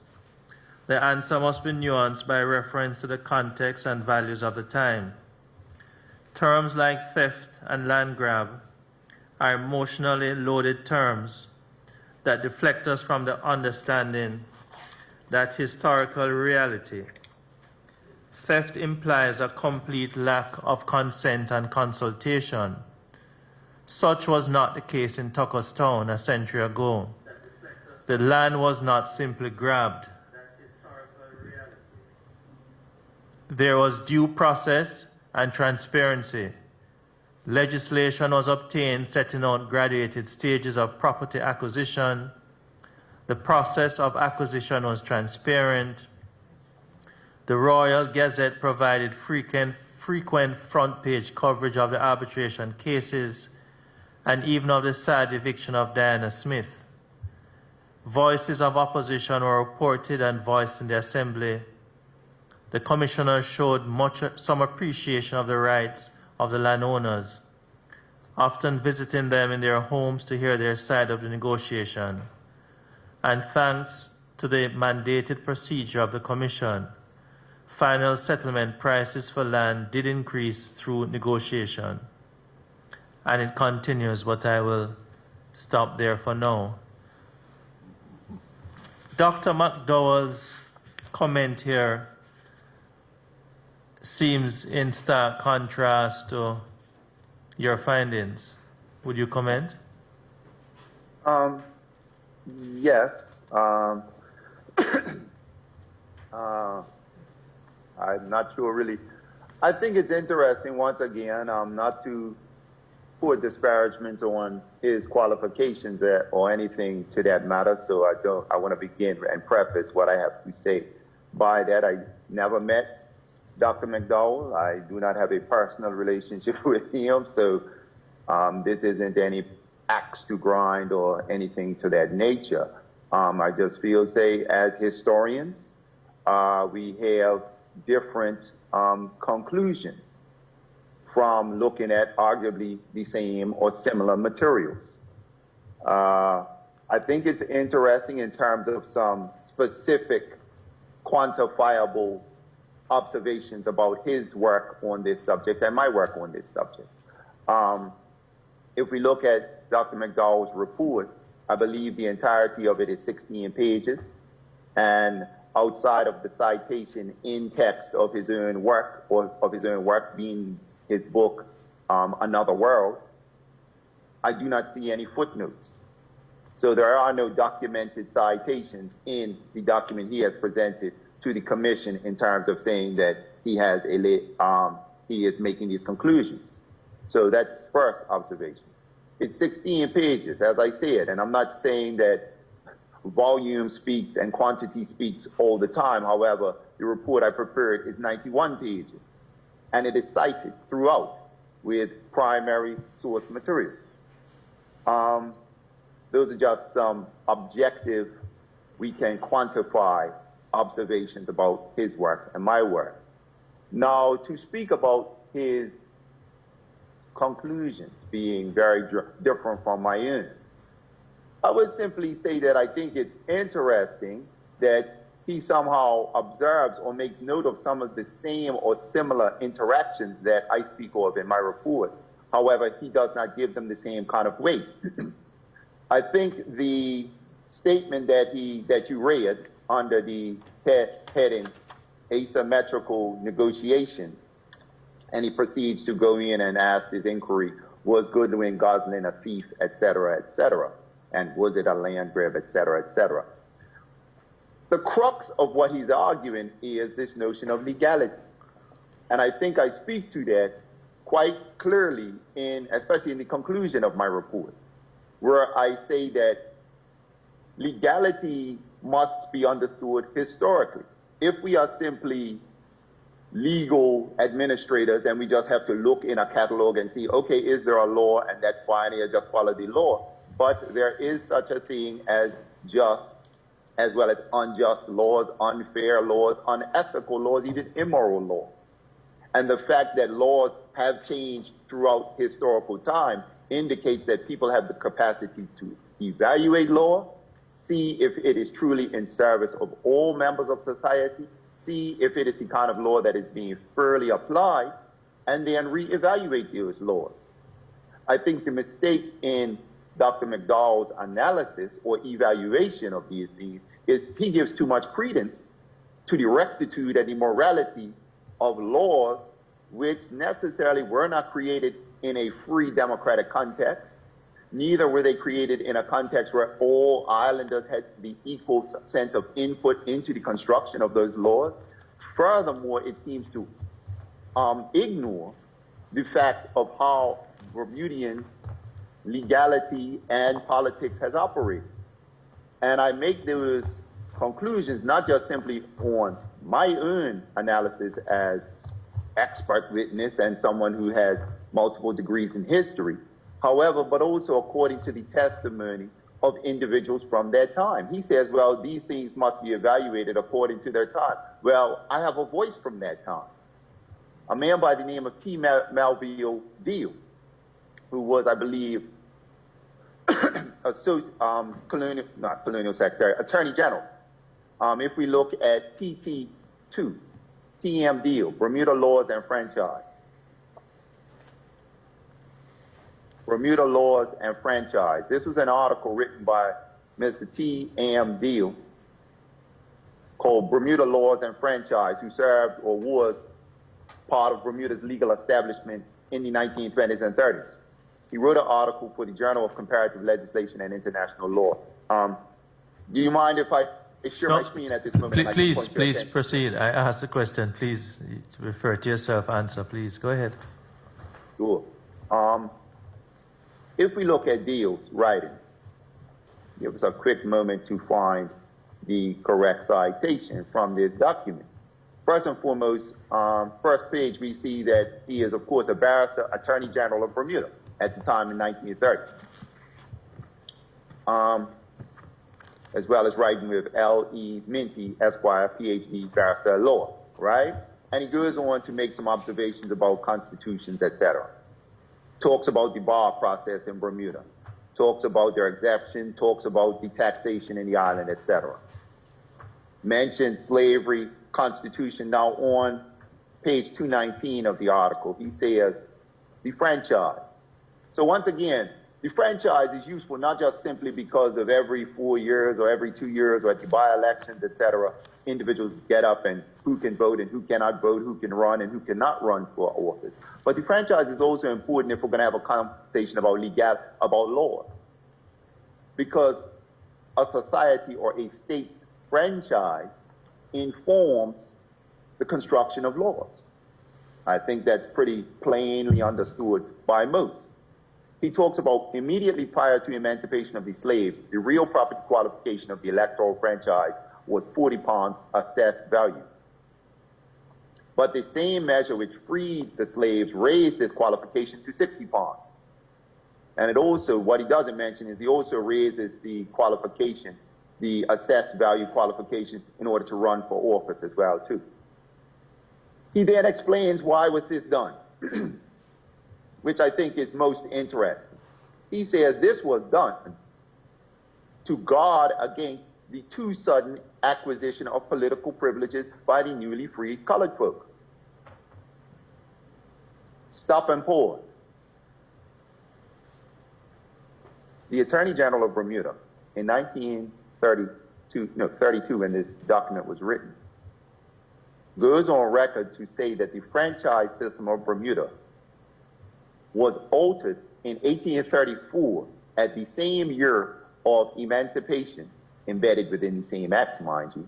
E: the answer must be nuanced by reference to the context and values of the time. Terms like theft and land grab are emotionally loaded terms that deflect us from the understanding that historical reality. Theft implies a complete lack of consent and consultation. Such was not the case in Tuckerstown a century ago. The land was not simply grabbed. there was due process and transparency. Legislation was obtained setting out graduated stages of property acquisition. The process of acquisition was transparent. The Royal Gazette provided frequent front page coverage of the arbitration cases and even of the sad eviction of Diana Smith. Voices of opposition were reported and voiced in the Assembly. The Commissioner showed some appreciation of the rights of the landowners, often visiting them in their homes to hear their side of the negotiation. And thanks to the mandated procedure of the Commission, final settlement prices for land did increase through negotiation. And it continues, but I will stop there for now. Dr. McDowell's comment here seems in stark contrast to your findings. Would you comment?
C: Yes. I'm not sure really. I think it's interesting, once again, not to put disparagement on his qualifications or anything to that matter. So I want to begin and preface what I have to say by that. I never met Dr. McDowell. I do not have a personal relationship with him. So this isn't any axe to grind or anything to that nature. I just feel, say, as historians, we have different conclusions from looking at arguably the same or similar materials. I think it's interesting in terms of some specific quantifiable observations about his work on this subject and my work on this subject. If we look at Dr. McDowell's report, I believe the entirety of it is 16 pages, and outside of the citation in text of his own work, or of his own work being his book, Another World, I do not see any footnotes. So there are no documented citations in the document he has presented to the commission in terms of saying that he has he is making these conclusions. So that's first observation. It's 16 pages, as I said, and I'm not saying that volume speaks and quantity speaks all the time. However, the report I prepared is 91 pages, and it is cited throughout with primary source material. Those are just some objective, we can quantify observations about his work and my work. Now, to speak about his conclusions being very different from my own, I would simply say that I think it's interesting that he somehow observes or makes note of some of the same or similar interactions that I speak of in my report. However, he does not give them the same kind of weight. I think the statement that you read under the heading asymmetrical negotiations, and he proceeds to go in and ask his inquiry, was Goodwin Gosling a thief, etc., and was it a land grab, etc. The crux of what he's arguing is this notion of legality. And I think I speak to that quite clearly, especially in the conclusion of my report, where I say that legality must be understood historically. If we are simply legal administrators and we just have to look in a catalog and see, okay, is there a law, and that's fine, you just follow the law. But there is such a thing as just as well as unjust laws, unfair laws, unethical laws, even immoral laws. And the fact that laws have changed throughout historical time indicates that people have the capacity to evaluate law, see if it is truly in service of all members of society, see if it is the kind of law that is being fairly applied, and then reevaluate those laws. I think the mistake in Dr. McDowell's analysis or evaluation of these things is he gives too much credence to the rectitude and the morality of laws which necessarily were not created in a free democratic context. Neither were they created in a context where all islanders had the equal sense of input into the construction of those laws. Furthermore, it seems to ignore the fact of how Bermudian legality and politics has operated. And I make those conclusions not just simply on my own analysis as expert witness and someone who has multiple degrees in history, however, but also according to the testimony of individuals from that time. He says, well, these things must be evaluated according to their time. Well, I have a voice from that time. A man by the name of T. Melville Deal, who was, I believe, Attorney General. If we look at TT2, TM Deal, Bermuda Laws and Franchise. Bermuda Laws and Franchise. This was an article written by Mr. T.M. Deal called Bermuda Laws and Franchise, who served or was part of Bermuda's legal establishment in the 1920s and 30s. He wrote an article for the Journal of Comparative Legislation and International Law. Do you mind if I share my screen at this moment?
E: Please proceed. I asked the question. Please refer to yourself. Answer, please. Go ahead.
C: Sure. If we look at Deal's writing, give us a quick moment to find the correct citation from this document. First and foremost, first page, we see that he is, of course, a barrister, Attorney General of Bermuda at the time in 1930, as well as writing with L.E. Minty, Esquire, Ph.D., barrister at law, right? And he goes on to make some observations about constitutions, etc. Talks about the bar process in Bermuda, talks about their exemption, talks about the taxation in the island, etc. Mentions slavery, constitution. Now on page 219 of the article, he says the franchise. So once again, the franchise is useful not just simply because of every 4 years or every 2 years or at the by-elections, etc., individuals get up and who can vote and who cannot vote, who can run and who cannot run for office. But the franchise is also important if we're going to have a conversation about about laws. Because a society or a state's franchise informs the construction of laws. I think that's pretty plainly understood by most. He talks about immediately prior to emancipation of the slaves, the real property qualification of the electoral franchise was 40 pounds assessed value. But the same measure which freed the slaves raised this qualification to 60 pounds. And it also, what he doesn't mention is he also raises the qualification, the assessed value qualification in order to run for office as well too. He then explains why was this done, which I think is most interesting. He says this was done to guard against the too sudden acquisition of political privileges by the newly freed colored folk. Stop and pause. The Attorney General of Bermuda in 1932 when this document was written, goes on record to say that the franchise system of Bermuda was altered in 1834 at the same year of emancipation, embedded within the same act, mind you,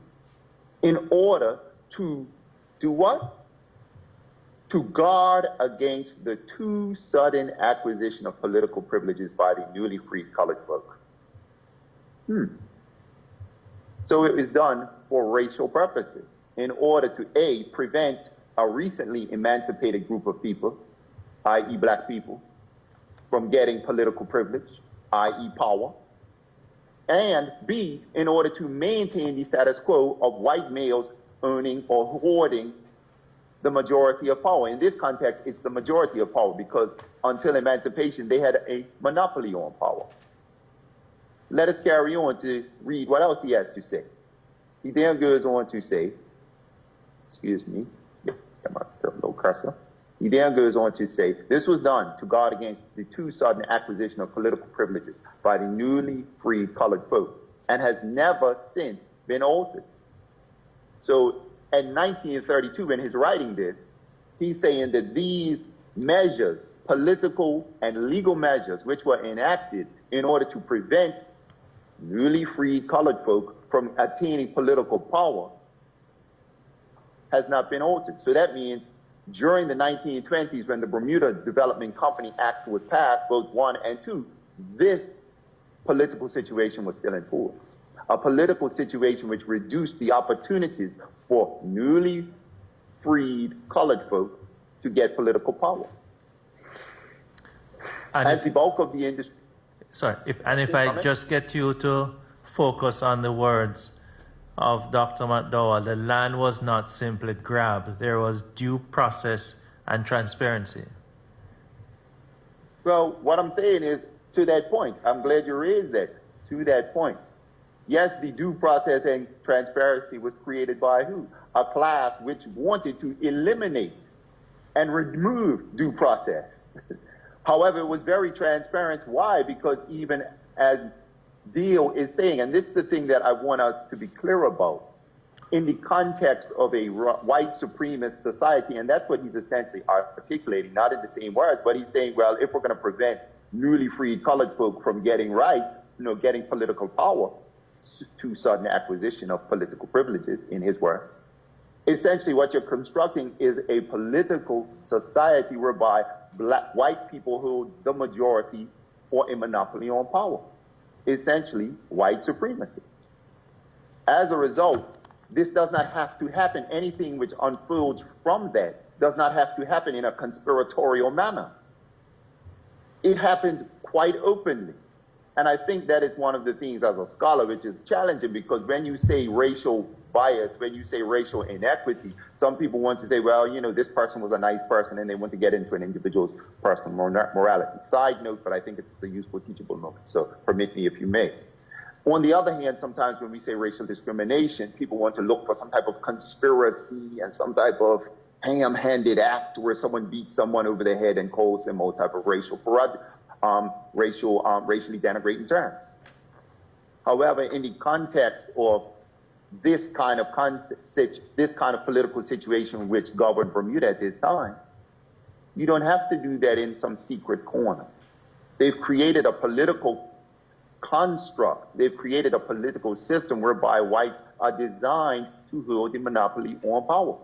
C: in order to do what? To guard against the too sudden acquisition of political privileges by the newly freed colored folk. So it was done for racial purposes, in order to A, prevent a recently emancipated group of people, i.e. black people, from getting political privilege, i.e. power, and B, in order to maintain the status quo of white males owning or hoarding the majority of power. In this context, it's the majority of power because until emancipation, they had a monopoly on power. Let us carry on to read what else he has to say. He then goes on to say, excuse me, little cursor. He then goes on to say, this was done to guard against the too sudden acquisition of political privileges by the newly freed colored folk and has never since been altered. So in 1932, when he's writing this, he's saying that these measures, political and legal measures, which were enacted in order to prevent newly freed colored folk from attaining political power, has not been altered. So that means during the 1920s, when the Bermuda Development Company Act was passed, both 1 and 2, this political situation was still in force. A political situation which reduced the opportunities for newly freed colored folk to get political power.
E: And
C: As the bulk of the industry...
E: Sorry, if I just get you to focus on the words of Dr. McDowell, the land was not simply grabbed. There was due process and transparency.
C: Well, what I'm saying is, to that point, I'm glad you raised that, to that point. Yes, the due process and transparency was created by who? A class which wanted to eliminate and remove due process. However, it was very transparent. Why? Because even as Deal is saying, and this is the thing that I want us to be clear about, in the context of a white supremacist society, and that's what he's essentially articulating, not in the same words, but he's saying, well, if we're going to prevent newly freed colored folk from getting rights, getting political power to sudden acquisition of political privileges, in his words, essentially what you're constructing is a political society whereby white people hold the majority or a monopoly on power. Essentially, white supremacy. As a result, this does not have to happen. Anything which unfolds from that does not have to happen in a conspiratorial manner. It happens quite openly. And I think that is one of the things as a scholar which is challenging, because when you say racial bias, when you say racial inequity, some people want to say, well, this person was a nice person, and they want to get into an individual's personal morality. Side note, but I think it's a useful teachable moment, so permit me if you may. On the other hand, sometimes when we say racial discrimination, people want to look for some type of conspiracy and some type of ham-handed act where someone beats someone over the head and calls them all type of racially denigrating terms. However, in the context of this kind of political situation which governed Bermuda at this time, you don't have to do that in some secret corner. They've created a political construct. They've created a political system whereby whites are designed to hold the monopoly on power.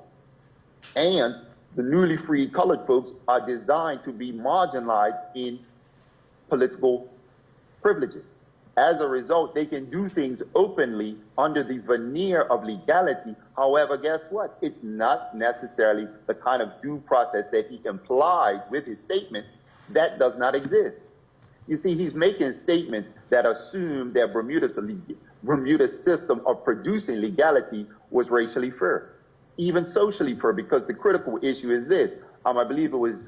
C: And the newly freed colored folks are designed to be marginalized in political privileges. As a result, they can do things openly under the veneer of legality. However, guess what? It's not necessarily the kind of due process that he implies with his statements. That does not exist. You see, he's making statements that assume that Bermuda's system of producing legality was racially fair, even socially fair, because the critical issue is this. I believe it was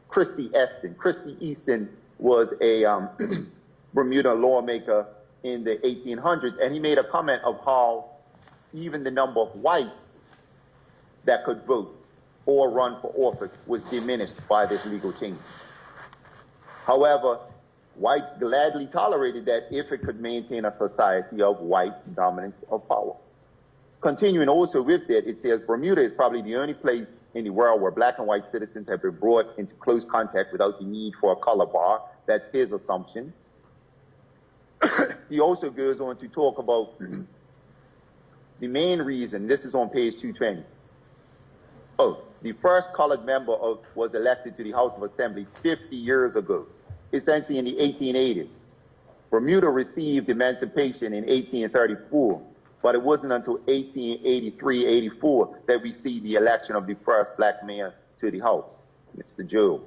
C: Christy Easton. Christy Easton was a Bermuda lawmaker in the 1800s, and he made a comment of how even the number of whites that could vote or run for office was diminished by this legal change. However, whites gladly tolerated that if it could maintain a society of white dominance of power. Continuing also with that, it says Bermuda is probably the only place in the world where black and white citizens have been brought into close contact without the need for a color bar. That's his assumptions. He also goes on to talk about the main reason. This is on page 220. The first colored member was elected to the House of Assembly 50 years ago, essentially in the 1880s. Bermuda received emancipation in 1834, but it wasn't until 1883-84 that we see the election of the first black man to the House, Mr. Joe.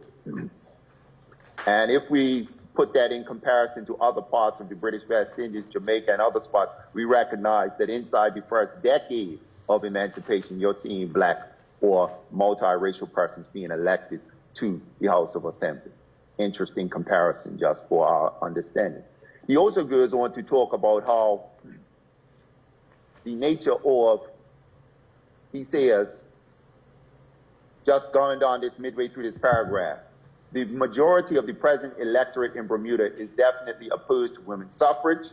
C: And if we put that in comparison to other parts of the British West Indies, Jamaica, and other spots, we recognize that inside the first decade of emancipation, you're seeing black or multiracial persons being elected to the House of Assembly. Interesting comparison just for our understanding. He also goes on to talk about how the nature of, he says, just going down this midway through this paragraph, the majority of the present electorate in Bermuda is definitely opposed to women's suffrage,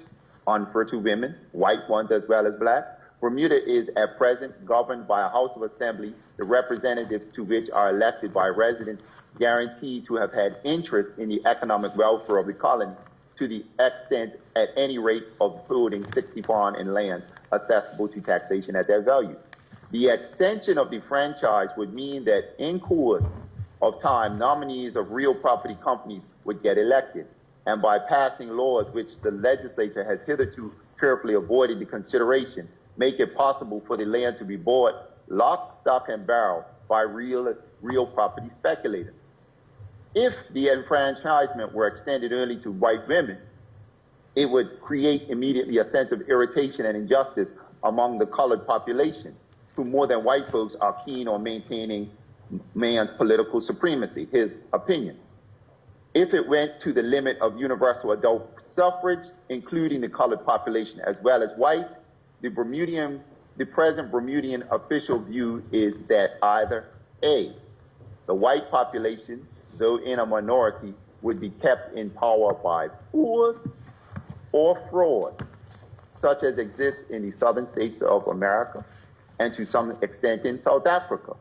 C: unfair to women, white ones as well as black. Bermuda is at present governed by a House of Assembly, the representatives to which are elected by residents guaranteed to have had interest in the economic welfare of the colony to the extent at any rate of holding 60 farm and land accessible to taxation at their value. The extension of the franchise would mean that in course of time, nominees of real property companies would get elected. And by passing laws which the legislature has hitherto carefully avoided the consideration, make it possible for the land to be bought lock, stock, and barrel by real property speculators. If the enfranchisement were extended only to white women, it would create immediately a sense of irritation and injustice among the colored population, who more than white folks are keen on maintaining man's political supremacy, his opinion. If it went to the limit of universal adult suffrage, including the colored population as well as white, the present Bermudian official view is that either A, the white population, though in a minority, would be kept in power by force or fraud, such as exists in the southern states of America and to some extent in South Africa.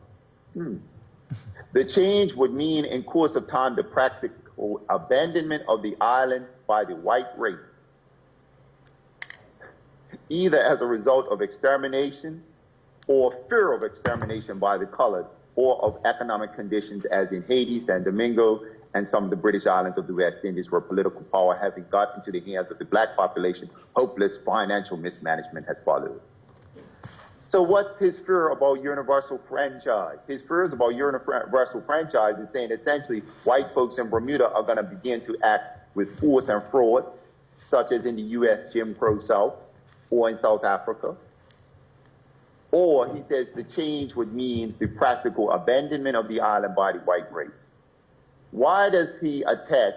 C: The change would mean in course of time the practical abandonment of the island by the white race, either as a result of extermination or fear of extermination by the colored, or of economic conditions as in Haiti, San Domingo, and some of the British islands of the West Indies, where political power having got into the hands of the black population, hopeless financial mismanagement has followed. So what's his fear about universal franchise? His fears about universal franchise is saying essentially white folks in Bermuda are going to begin to act with force and fraud, such as in the U.S. Jim Crow South or in South Africa. Or he says the change would mean the practical abandonment of the island by the white race. Why does he attach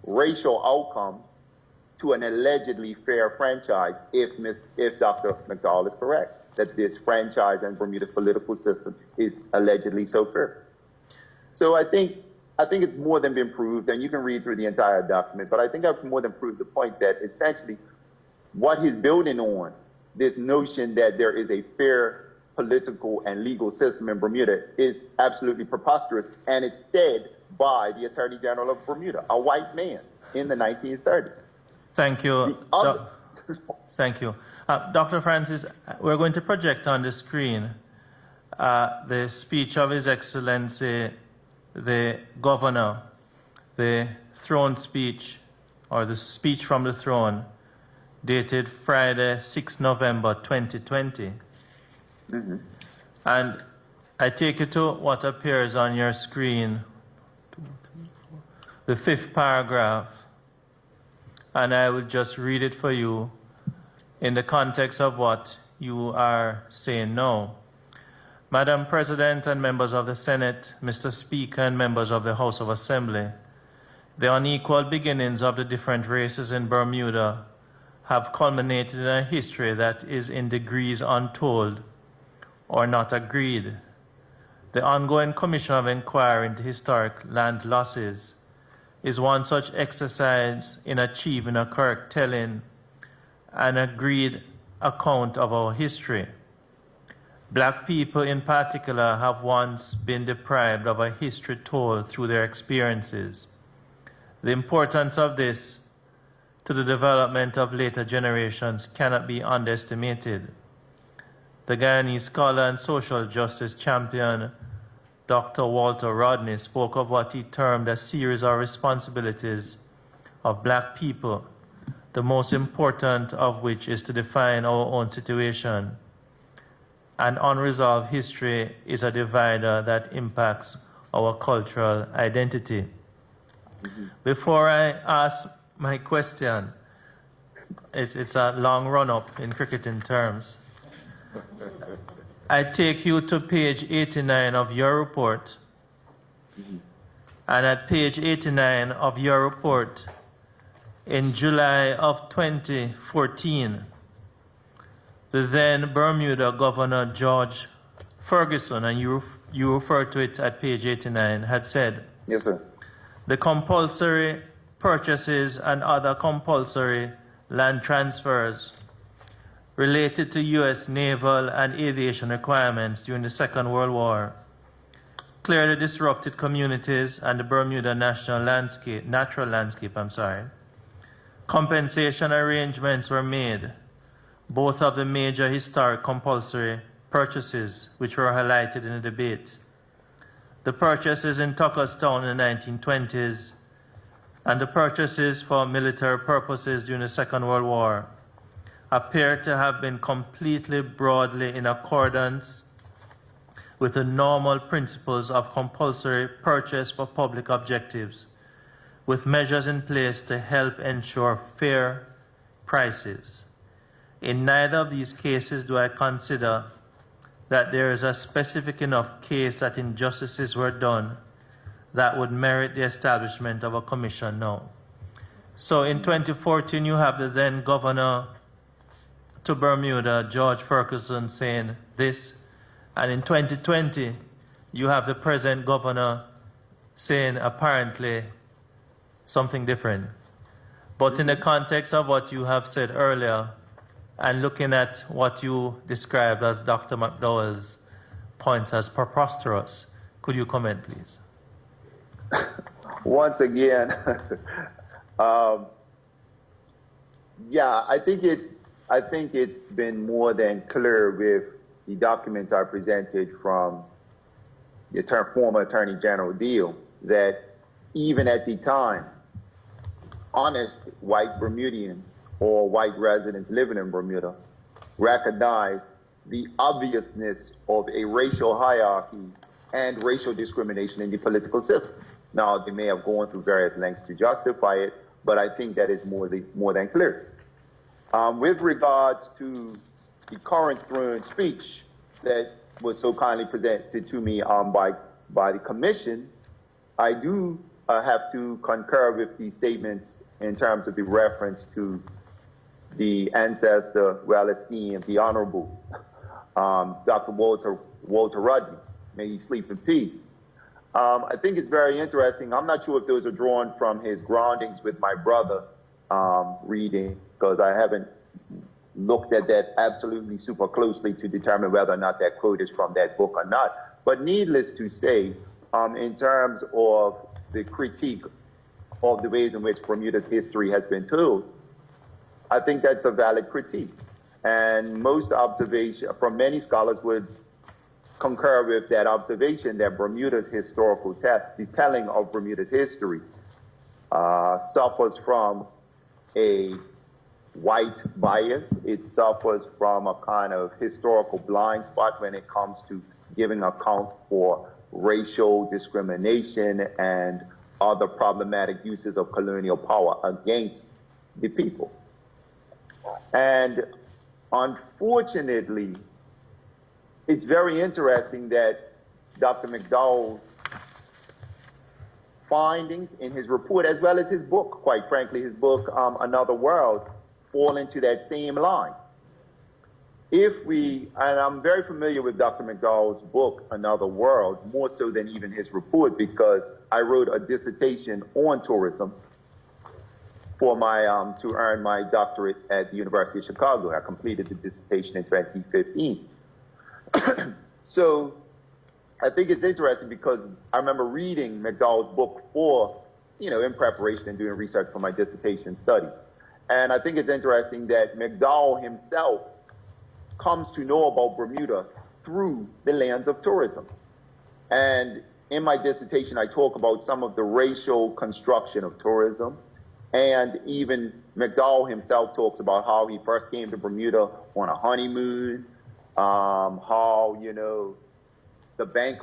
C: racial outcomes to an allegedly fair franchise if Dr. McDowell is correct, that this franchise and Bermuda's political system is allegedly so fair? So I think it's more than been proved, and you can read through the entire document, but I think I've more than proved the point that essentially what he's building on, this notion that there is a fair political and legal system in Bermuda, is absolutely preposterous, and it's said by the Attorney General of Bermuda, a white man, in the 1930s.
E: Thank you. Thank you. Dr. Francis, we're going to project on the screen the speech of His Excellency, the Governor, the throne speech, or the speech from the throne, dated Friday, 6 November 2020. And I take you to what appears on your screen, the 5th paragraph, and I will just read it for you in the context of what you are saying now. Madam President and members of the Senate, Mr. Speaker and members of the House of Assembly, the unequal beginnings of the different races in Bermuda have culminated in a history that is in degrees untold or not agreed. The ongoing Commission of Inquiry into Historic Land Losses is one such exercise in achieving a correct telling and agreed account of our history. Black people in particular have once been deprived of a history told through their experiences. The importance of this to the development of later generations cannot be underestimated. The Guyanese scholar and social justice champion, Dr. Walter Rodney, spoke of what he termed a series of responsibilities of black people, the most important of which is to define our own situation. An unresolved history is a divider that impacts our cultural identity. Before I ask my question, it's a long run-up in cricketing terms. I take you to page 89 of your report. And at page 89 of your report, in July of 2014, the then Bermuda Governor George Ferguson, and you refer to it at page 89, had said,
C: Yes, sir.
E: The compulsory purchases and other compulsory land transfers related to U.S. naval and aviation requirements during the Second World War clearly disrupted communities and the Bermuda natural landscape. Compensation arrangements were made. Both of the major historic compulsory purchases which were highlighted in the debate. The purchases in Tuckerstown in the 1920s and the purchases for military purposes during the Second World War appear to have been completely broadly in accordance with the normal principles of compulsory purchase for public objectives, with measures in place to help ensure fair prices. In neither of these cases do I consider that there is a specific enough case that injustices were done that would merit the establishment of a commission now. So in 2014, you have the then governor to Bermuda, George Ferguson, saying this, and in 2020, you have the present governor saying apparently something different. But in the context of what you have said earlier, and looking at what you described as Dr. McDowell's points as preposterous, could you comment, please?
C: Once again, yeah, I think it's been more than clear with the documents I presented from the former Attorney General Deal that even at the time, honest white Bermudians or white residents living in Bermuda recognized the obviousness of a racial hierarchy and racial discrimination in the political system. Now, they may have gone through various lengths to justify it, but I think that is more than clear. With regards to the current throne speech that was so kindly presented to me by the commission, I do have to concur with the statements in terms of the reference to the ancestor, well-esteemed, the Honorable Dr. Walter Rudney. May he sleep in peace. I think it's very interesting. I'm not sure if those are drawn from his groundings with my brother reading, because I haven't looked at that absolutely super closely to determine whether or not that quote is from that book or not. But needless to say, in terms of the critique of the ways in which Bermuda's history has been told, I think that's a valid critique. And most observation from many scholars would concur with that observation that Bermuda's historical the telling of Bermuda's history suffers from a white bias. It suffers from a kind of historical blind spot when it comes to giving account for racial discrimination and other problematic uses of colonial power against the people. And unfortunately, it's very interesting that Dr. McDowell's findings in his report, as well as his book, quite frankly, his book, Another World, fall into that same line. And I'm very familiar with Dr. McDowell's book, Another World, more so than even his report, because I wrote a dissertation on tourism for to earn my doctorate at the University of Chicago. I completed the dissertation in 2015. So I think it's interesting because I remember reading McDowell's book in preparation and doing research for my dissertation studies. And I think it's interesting that McDowell himself comes to know about Bermuda through the lens of tourism. And in my dissertation, I talk about some of the racial construction of tourism. And even McDowell himself talks about how he first came to Bermuda on a honeymoon, how, the bank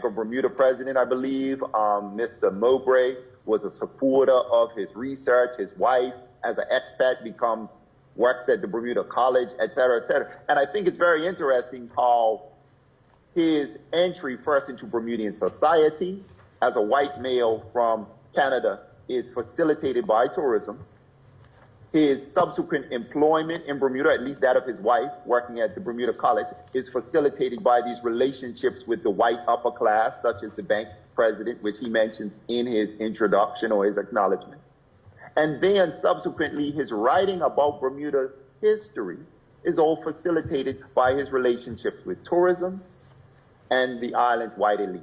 C: of Bermuda president, I believe, Mr. Mowbray, was a supporter of his research. His wife, as an expat, works at the Bermuda College, et cetera, et cetera. And I think it's very interesting how his entry first into Bermudian society as a white male from Canada is facilitated by tourism. His subsequent employment in Bermuda, at least that of his wife, working at the Bermuda College, is facilitated by these relationships with the white upper class, such as the bank president, which he mentions in his introduction or his acknowledgement. And then subsequently, his writing about Bermuda history is all facilitated by his relationships with tourism and the island's white elite.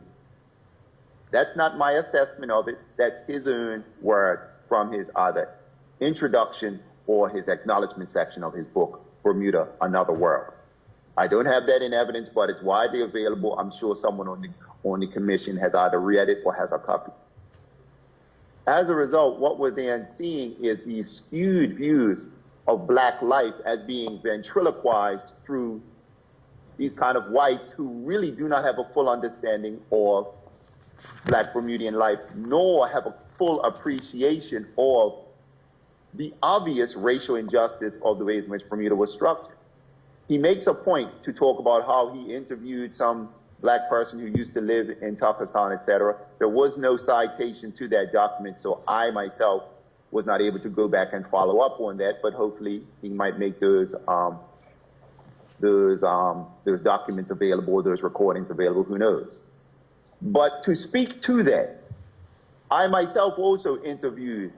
C: That's not my assessment of it. That's his own word from his either introduction or his acknowledgement section of his book, Bermuda, Another World. I don't have that in evidence, but it's widely available. I'm sure someone on the commission has either read it or has a copy. As a result, what we're then seeing is these skewed views of black life as being ventriloquized through these kind of whites who really do not have a full understanding of black Bermudian life, nor have a full appreciation of the obvious racial injustice of the ways in which Bermuda was structured. He makes a point to talk about how he interviewed some black person who used to live in Tuckertown, etc. There was no citation to that document, so I myself was not able to go back and follow up on that, but hopefully he might make those documents available, those recordings available, who knows. But to speak to that, I myself also interviewed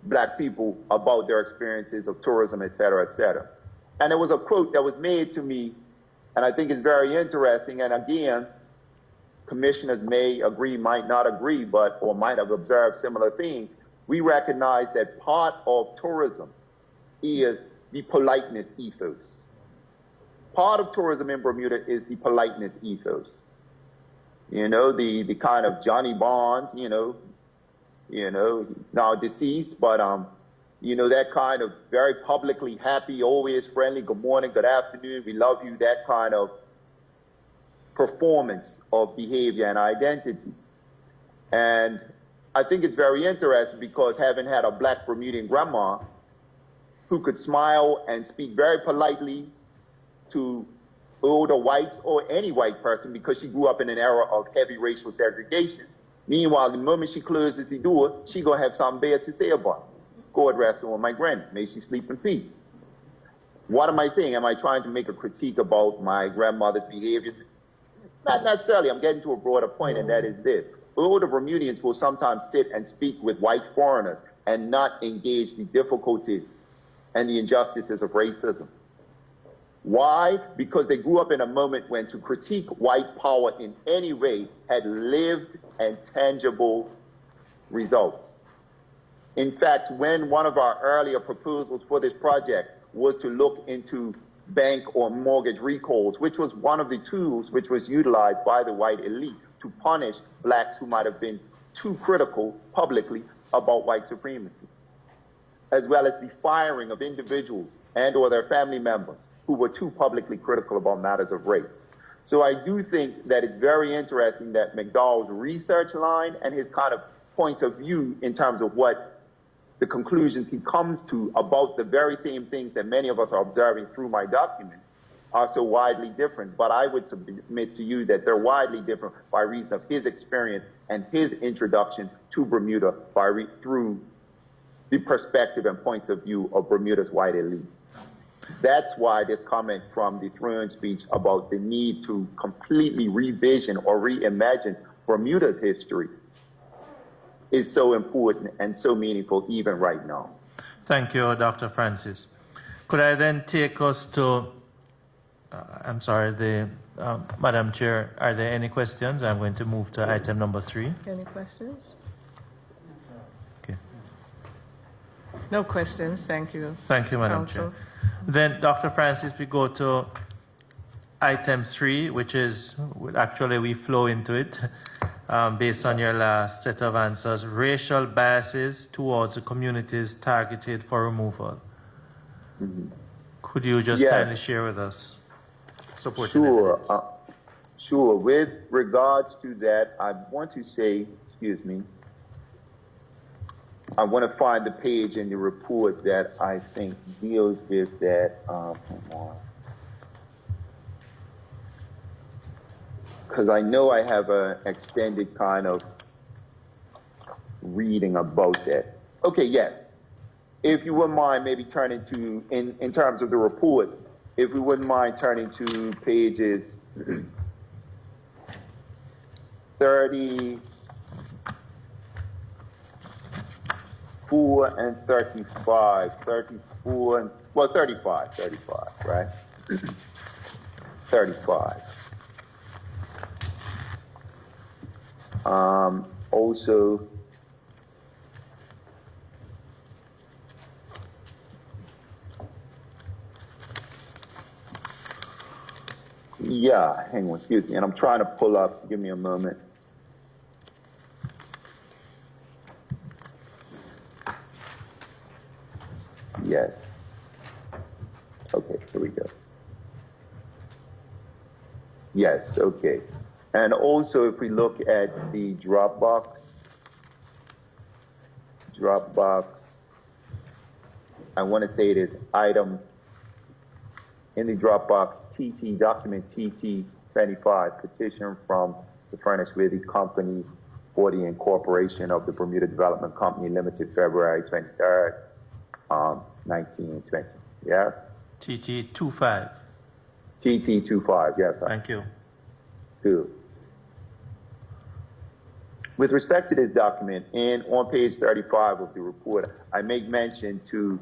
C: black people about their experiences of tourism, etc., etc. And there was a quote that was made to me, and I think it's very interesting. And again, commissioners may agree, might not agree, or might have observed similar things. We recognize that part of tourism is the politeness ethos. Part of tourism in Bermuda is the politeness ethos. You know, the kind of Johnny Barnes, now deceased, but that kind of very publicly happy, always friendly, good morning, good afternoon, we love you, that kind of performance of behavior and identity. And I think it's very interesting because having had a black Bermudian grandma who could smile and speak very politely to older whites or any white person because she grew up in an era of heavy racial segregation. Meanwhile, the moment she closes the door, she gonna have something bad to say about it. God rest on my granny. May she sleep in peace. What am I saying? Am I trying to make a critique about my grandmother's behavior? Not necessarily. I'm getting to a broader point, and that is this. Older Bermudians will sometimes sit and speak with white foreigners and not engage the difficulties and the injustices of racism. Why? Because they grew up in a moment when to critique white power in any way had lived and tangible results. In fact, when one of our earlier proposals for this project was to look into bank or mortgage recalls, which was one of the tools which was utilized by the white elite to punish blacks who might have been too critical publicly about white supremacy, as well as the firing of individuals and or their family members who were too publicly critical about matters of race. So I do think that it's very interesting that McDowell's research line and his kind of point of view in terms of what the conclusions he comes to about the very same things that many of us are observing through my document are so widely different. But I would submit to you that they're widely different by reason of his experience and his introduction to Bermuda through the perspective and points of view of Bermuda's white elite. That's why this comment from the throne speech about the need to completely revision or reimagine Bermuda's history is so important and so meaningful even right now.
E: Thank you, Dr. Francis. Could I then take us to, Madam Chair, are there any questions? I'm going to move to item number 3.
B: Any questions?
E: Okay.
B: No questions, thank you.
E: Thank you, Madam
B: Council.
E: Chair. Then, Dr. Francis, we go to item 3, which is, actually we flow into it based on your last set of answers, racial biases towards the communities targeted for removal. Mm-hmm. Could you just kindly share with us supporting evidence?
C: Sure. With regards to that, I want to say, I want to find the page in the report that I think deals with that. Because I know I have an extended kind of reading about that. Okay, yes. If you wouldn't mind maybe turning to, in terms of the report, if we wouldn't mind turning to pages 34 and 35. 35, right? 35. Also, Yeah, hang on, excuse me. And I'm trying to pull up, give me a moment. Yes. Okay, here we go. Yes, okay. And also, if we look at the Dropbox, I want to say it is item in the Dropbox TT, document TT25, petition from the Furnace Withy Company for the incorporation of the Bermuda Development Company Limited, February 23rd, 1920. Yeah?
E: TT25.
C: TT25, yes.
E: Thank you.
C: Good. With respect to this document, and on page 35 of the report, I make mention to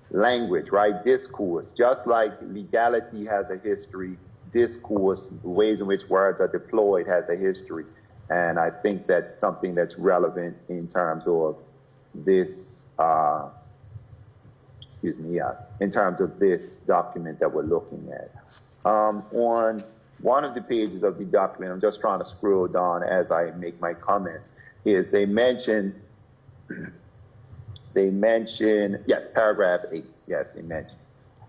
C: language, right? Discourse. Just like legality has a history, discourse, the ways in which words are deployed has a history. And I think that's something that's relevant in terms of this, in terms of this document that we're looking at. On one of the pages of the document, I'm just trying to scroll down as I make my comments, is they mention, yes, paragraph 8, yes, they mention.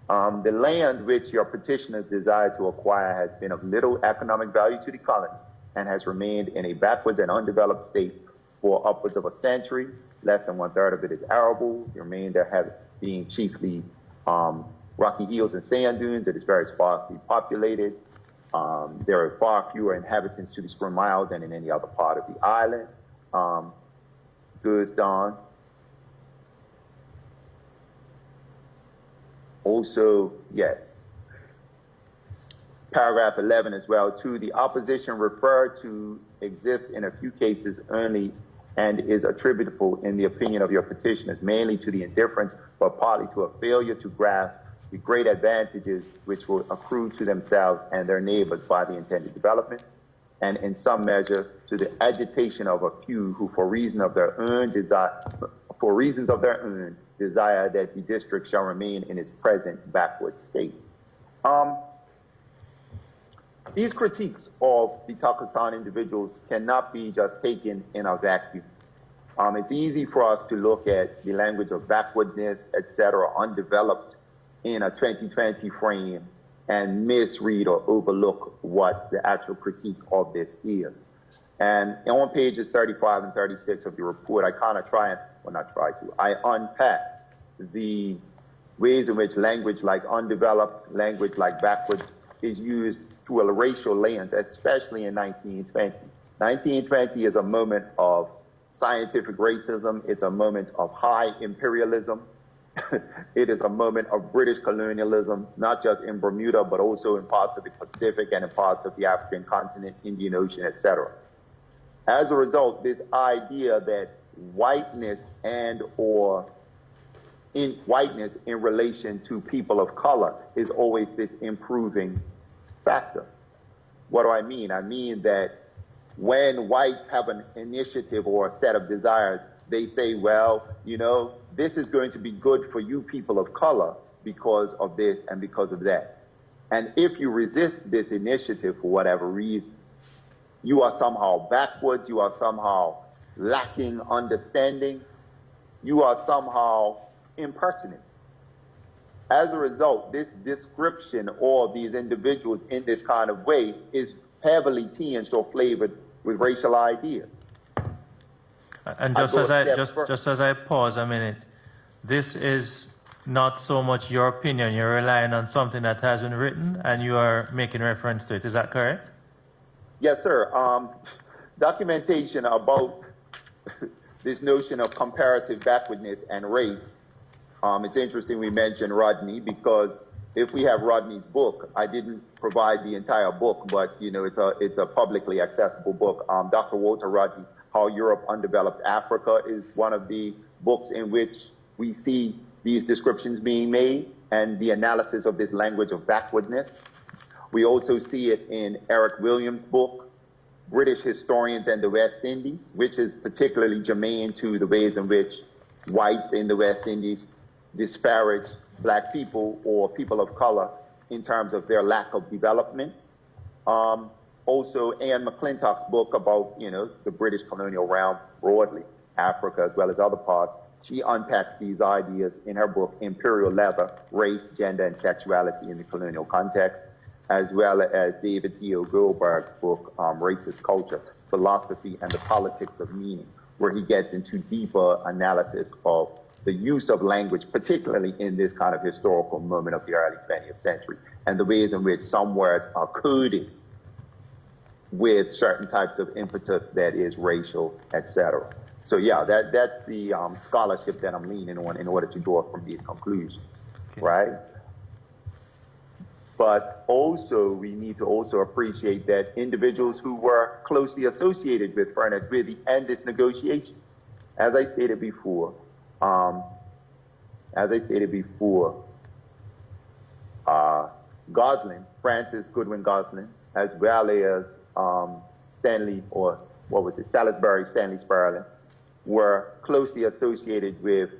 C: The land which your petitioners desire to acquire has been of little economic value to the colony and has remained in a backwards and undeveloped state for upwards of a century. Less than 1/3 of it is arable, the remainder being chiefly rocky hills and sand dunes. It is very sparsely populated. There are far fewer inhabitants to the square mile than in any other part of the island. Goods Don. Also, yes. Paragraph 11 as well, too. The opposition referred to exists in a few cases only and is attributable, in the opinion of your petitioners, mainly to the indifference, but partly to a failure to grasp the great advantages which will accrue to themselves and their neighbors by the intended development, and in some measure to the agitation of a few who, for reasons of their own, desire that the district shall remain in its present backward state. These critiques of the Takistan individuals cannot be just taken in a vacuum. It's easy for us to look at the language of backwardness, etc., undeveloped in a 2020 frame and misread or overlook what the actual critique of this is. And on pages 35 and 36 of the report, I kind of I unpack the ways in which language like undeveloped, language like backwards is used through a racial lens, especially in 1920. 1920 is a moment of scientific racism. It's a moment of high imperialism. It is a moment of British colonialism, not just in Bermuda, but also in parts of the Pacific and in parts of the African continent, Indian Ocean, etc. As a result, this idea that whiteness in relation to people of color is always this improving factor. What do I mean? I mean that when whites have an initiative or a set of desires, they say, well, you know, this is going to be good for you people of color because of this and because of that. And if you resist this initiative for whatever reason, you are somehow backwards, you are somehow lacking understanding, you are somehow impertinent. As a result, this description of these individuals in this kind of way is heavily tinged or flavored with racial ideas.
E: And just as I pause a minute, this is not so much your opinion. You're relying on something that has been written, and you are making reference to it. Is that correct?
C: Yes, sir. Documentation about this notion of comparative backwardness and race. It's interesting we mentioned Rodney, because if we have Rodney's book, I didn't provide the entire book, but you know, it's a publicly accessible book. Dr. Walter Rodney's How Europe Undeveloped Africa is one of the books in which we see these descriptions being made and the analysis of this language of backwardness. We also see it in Eric Williams' book, British Historians and the West Indies, which is particularly germane to the ways in which whites in the West Indies disparage black people or people of color in terms of their lack of development. Also, Anne McClintock's book about, the British colonial realm broadly, Africa as well as other parts. She unpacks these ideas in her book, Imperial Leather, Race, Gender, and Sexuality in the Colonial Context, as well as David Theo Goldberg's book, Racist Culture, Philosophy and the Politics of Meaning, where he gets into deeper analysis of the use of language, particularly in this kind of historical moment of the early 20th century, and the ways in which some words are coded with certain types of impetus that is racial, etc. So yeah, that's the scholarship that I'm leaning on in order to draw from these conclusions, okay. Right? But also, we need to also appreciate that individuals who were closely associated with Furness Withy and this negotiation, as I stated before, Goslin, Francis Goodwin Goslin, as well as Salisbury Stanley Sperling, were closely associated with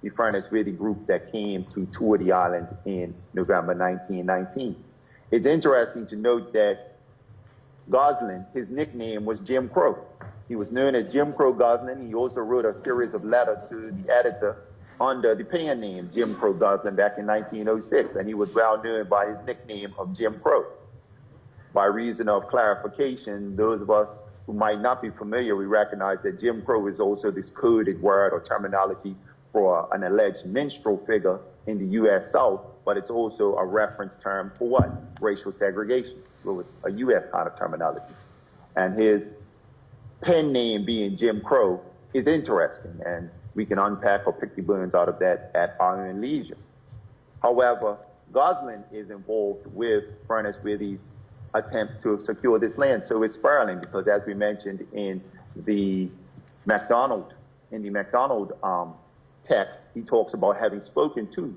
C: the Furness Withy group that came to tour the island in November 1919. It's interesting to note that Goslin, his nickname was Jim Crow. He was known as Jim Crow Goslin. He also wrote a series of letters to the editor under the pen name Jim Crow Goslin back in 1906, and he was well known by his nickname of Jim Crow. By reason of clarification, those of us who might not be familiar, we recognize that Jim Crow is also this coded word or terminology for an alleged minstrel figure in the U.S. South, but it's also a reference term for what? Racial segregation. It was a U.S. kind of terminology. And his pen name being Jim Crow is interesting, and we can unpack or pick the bones out of that at our own leisure. However, Goslin is involved with Furness Withy's attempt to secure this land. So is Sperling, because as we mentioned in the MacDonald text, he talks about having spoken to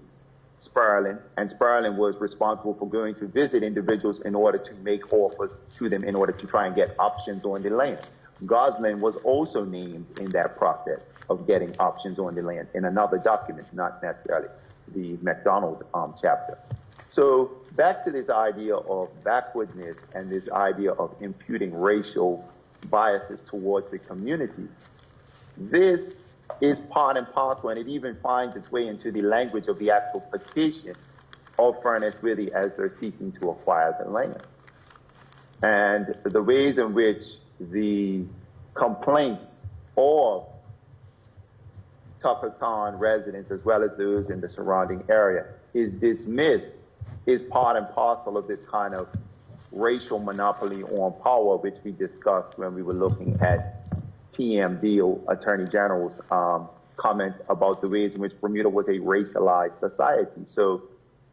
C: Sperling, and Sperling was responsible for going to visit individuals in order to make offers to them in order to try and get options on the land. Goslin was also named in that process of getting options on the land in another document, not necessarily the MacDonald chapter. So back to this idea of backwardness and this idea of imputing racial biases towards the community. This is part and parcel, and it even finds its way into the language of the actual petition of Furness Withy as they're seeking to acquire the land. And the ways in which the complaints of Tuckertown residents, as well as those in the surrounding area, is dismissed is part and parcel of this kind of racial monopoly on power, which we discussed when we were looking at TM Deal, Attorney General's comments about the ways in which Bermuda was a racialized society. So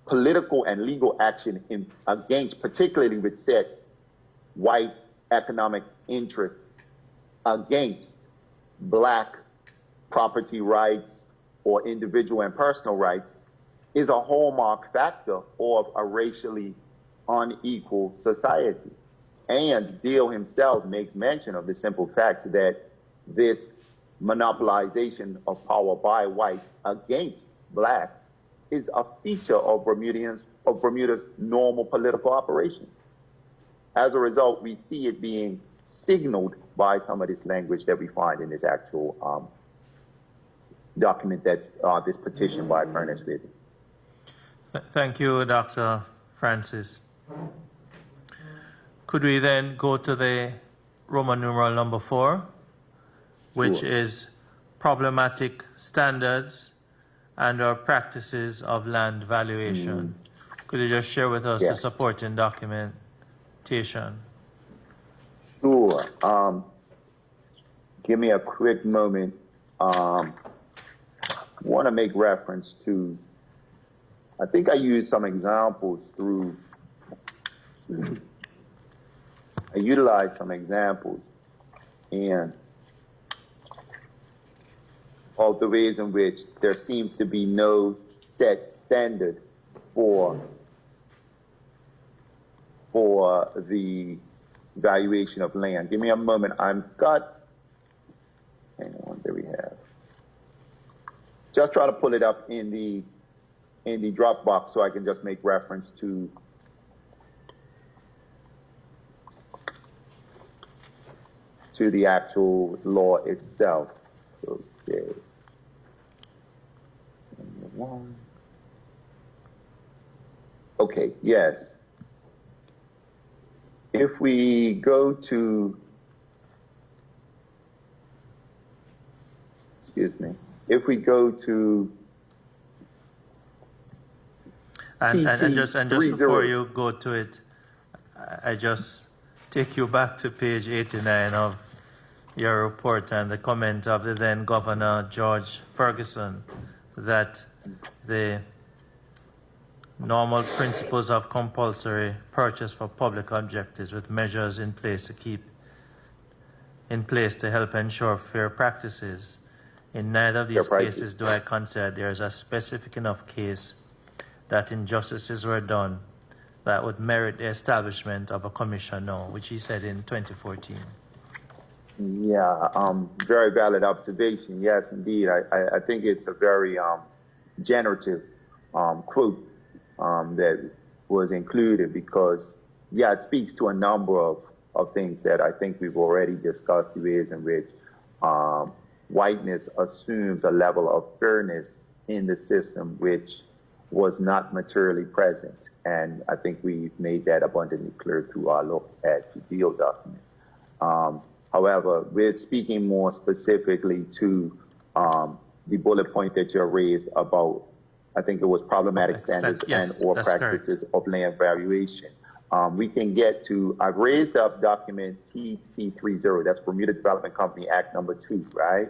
C: political and legal action against, particularly with sets, white economic interests against black property rights or individual and personal rights is a hallmark factor of a racially unequal society. And Deal himself makes mention of the simple fact that this monopolization of power by whites against blacks is a feature of Bermuda's normal political operation. As a result, we see it being signaled by some of this language that we find in this actual document, that's this petition by Furness Withy.
E: Thank you, Dr. Francis. Could we then go to the Roman numeral number 4, which
C: Sure.
E: is problematic standards and/or practices of land valuation? Could you just share with us the supporting documentation?
C: Sure. Give me a quick moment. I want to make reference to, I think I used some examples I utilized some examples and of the ways in which there seems to be no set standard for the valuation of land. Give me a moment. Hang on, there we have. Just try to pull it up in the Dropbox so I can just make reference to to the actual law itself. Okay. Number one. Okay, yes. If we go to, if we go to
E: and just before you go to it, I just take you back to page 89 of your report and the comment of the then Governor George Ferguson that the normal principles of compulsory purchase for public objectives with measures in place to help ensure fair practices. In neither of these cases do I consider there is a specific enough case that injustices were done that would merit the establishment of a commission now, which he said in 2014.
C: Yeah, very valid observation. Yes, indeed. I think it's a very generative quote that was included because, yeah, it speaks to a number of things that I think we've already discussed, the ways in which whiteness assumes a level of fairness in the system which was not materially present. And I think we've made that abundantly clear through our look at the deal document. However, we're speaking more specifically to the bullet point that you raised about, I think it was problematic standards and or practices of land valuation. We can get to, I've raised up document TT30, that's Bermuda Development Company Act number 2, right?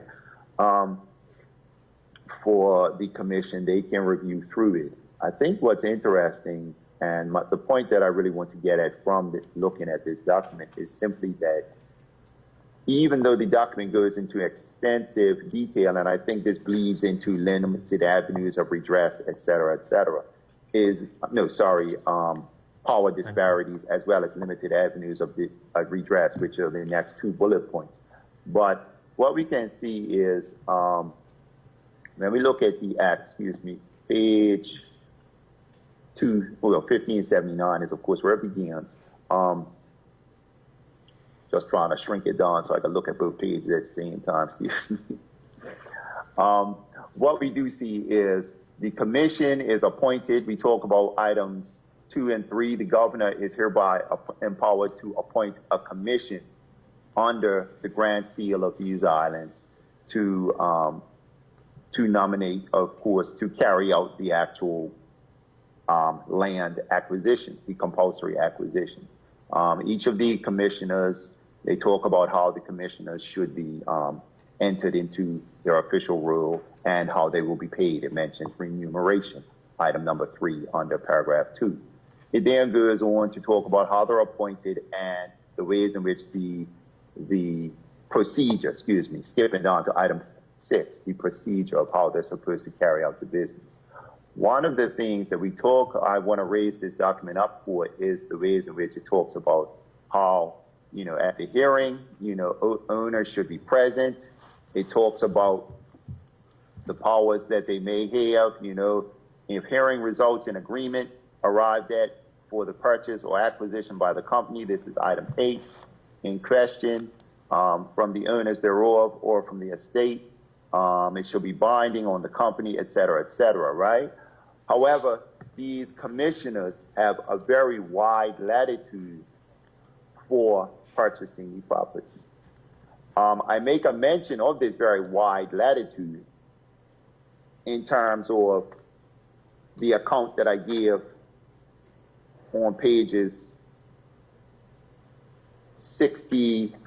C: For the commission, they can review through it. I think what's interesting, and the point that I really want to get at from looking at this document is simply that even though the document goes into extensive detail, and I think this bleeds into limited avenues of redress, et cetera, power disparities, as well as limited avenues of redress, which are the next 2 bullet points. But what we can see is, when we look at the act, page 1579 is, of course, where it begins. Just trying to shrink it down so I can look at both pages at the same time, What we do see is the commission is appointed. We talk about items 2 and 3. The governor is hereby empowered to appoint a commission under the Grand Seal of these islands to nominate, of course, to carry out the actual land acquisitions, the compulsory acquisitions. Each of the commissioners, they talk about how the commissioners should be entered into their official role and how they will be paid. It mentions remuneration, item number 3 under paragraph 2. It then goes on to talk about how they're appointed and the ways in which the procedure, skipping down to item 6, the procedure of how they're supposed to carry out the business. One of the things that I want to raise this document up for is the ways in which it talks about how, at the hearing, owners should be present. It talks about the powers that they may have, if hearing results in agreement arrived at for the purchase or acquisition by the company, this is item 8, in question, from the owners thereof or from the estate, it shall be binding on the company, et cetera, right? However, these commissioners have a very wide latitude for purchasing the property. I make a mention of this very wide latitude in terms of the account that I give on pages 65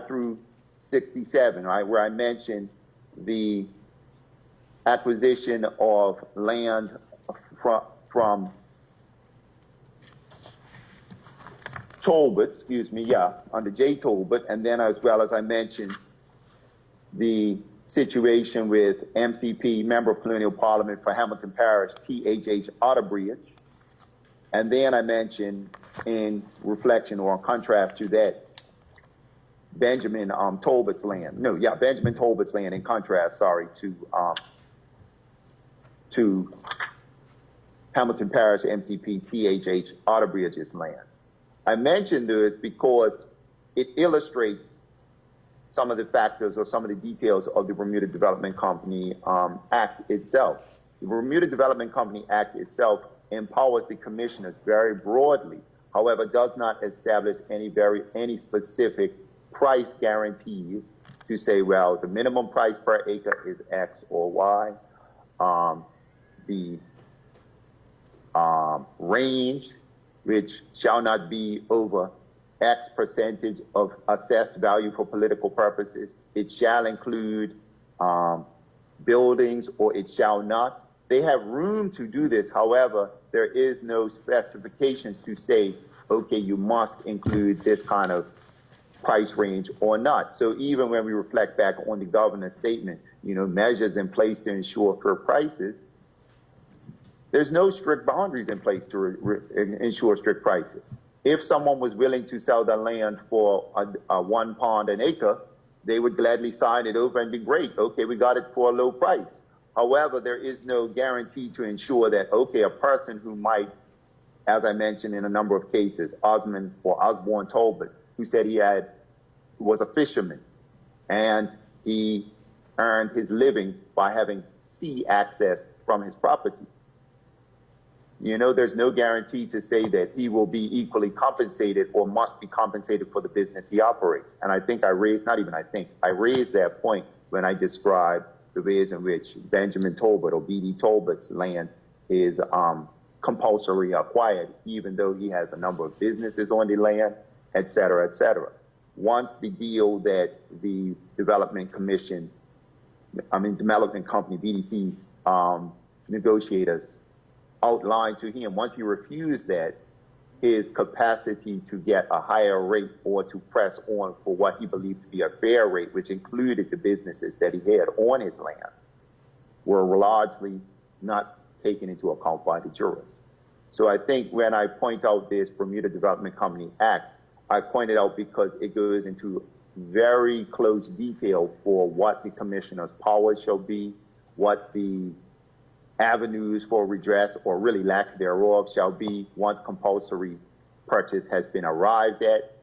C: through 67, right, where I mentioned the acquisition of land from Tolbert, under J. Tolbert, and then as well as I mentioned the situation with MCP, Member of Colonial Parliament for Hamilton Parish, T.H.H. Otterbridge, and then I mentioned in reflection or in contrast to that, Benjamin Tolbert's land. Benjamin Tolbert's land in contrast, to Hamilton Parish MCP THH Otterbridge's land. I mention this because it illustrates some of the factors or some of the details of the Bermuda Development Company Act itself. The Bermuda Development Company Act itself empowers the commissioners very broadly, however, does not establish any specific price guarantees to say, well, the minimum price per acre is X or Y. The range, which shall not be over X percentage of assessed value for political purposes. It shall include buildings, or it shall not. They have room to do this. However, there is no specifications to say, okay, you must include this kind of price range or not. So even when we reflect back on the governor's statement, measures in place to ensure fair prices, there's no strict boundaries in place to ensure strict prices. If someone was willing to sell their land for a 1 pound an acre, they would gladly sign it over and be great. Okay, we got it for a low price. However, there is no guarantee to ensure that, okay, a person who might, as I mentioned in a number of cases, Osborne Tolbert, who said was a fisherman and he earned his living by having sea access from his property. There's no guarantee to say that he will be equally compensated or must be compensated for the business he operates. And I think I raised that point when I described the ways in which Benjamin Tolbert or B.D. Tolbert's land is compulsory acquired, even though he has a number of businesses on the land, et cetera, et cetera. Once the deal that the development company, BDC negotiators outlined to him, once he refused that, his capacity to get a higher rate or to press on for what he believed to be a fair rate, which included the businesses that he had on his land, were largely not taken into account by the jurors. So I think when I point out this Bermuda Development Company Act, I point it out because it goes into very close detail for what the commissioner's powers shall be, what the avenues for redress, or really lack thereof, shall be once compulsory purchase has been arrived at,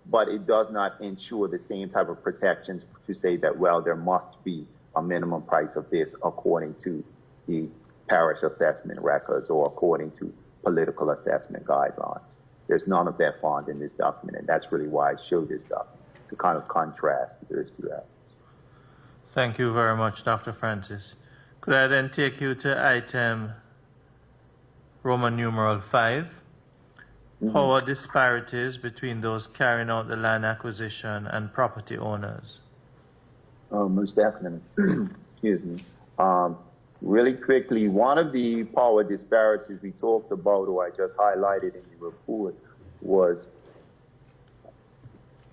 C: but it does not ensure the same type of protections to say that, well, there must be a minimum price of this according to the parish assessment records or according to political assessment guidelines. There's none of that found in this document, and that's really why I showed this document, to kind of contrast those two aspects.
E: Thank you very much, Dr. Francis. Could I then take you to item Roman numeral 5, power disparities between those carrying out the land acquisition and property owners?
C: Most definitely. Excuse me. Really quickly, one of the power disparities we talked about, or I just highlighted in the report, was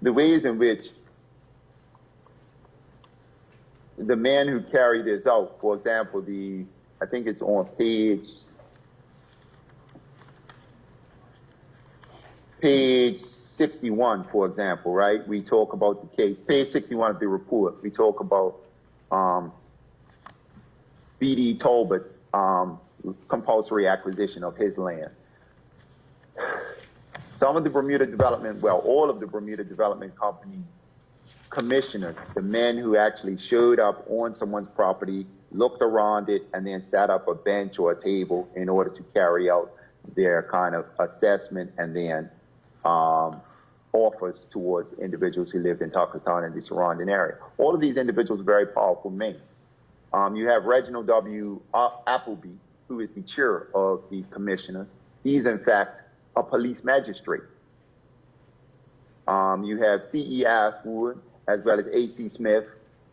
C: the ways in which the man who carried this out, for example, I think it's on page 61, for example, right? We talk about the case, page 61 of the report. We talk about B.D. Tolbert's compulsory acquisition of his land. Some of the Bermuda Development, well, all of the Bermuda Development Company commissioners, the men who actually showed up on someone's property, looked around it, and then sat up a bench or a table in order to carry out their kind of assessment and then offers towards individuals who lived in Tuckertown and the surrounding area. All of these individuals are very powerful men. You have Reginald W. Appleby, who is the chair of the commissioners. He's, in fact, a police magistrate. You have C.E. Ashwood, as well as A.C. Smith,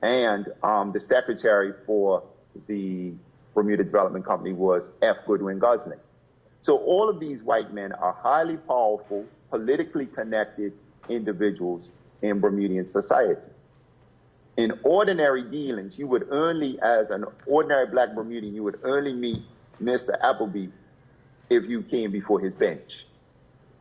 C: and the secretary for the Bermuda Development Company was F. Goodwin Gosling. So all of these white men are highly powerful, politically connected individuals in Bermudian society. In ordinary dealings, you would only, as an ordinary black Bermudian, you would only meet Mr. Appleby if you came before his bench.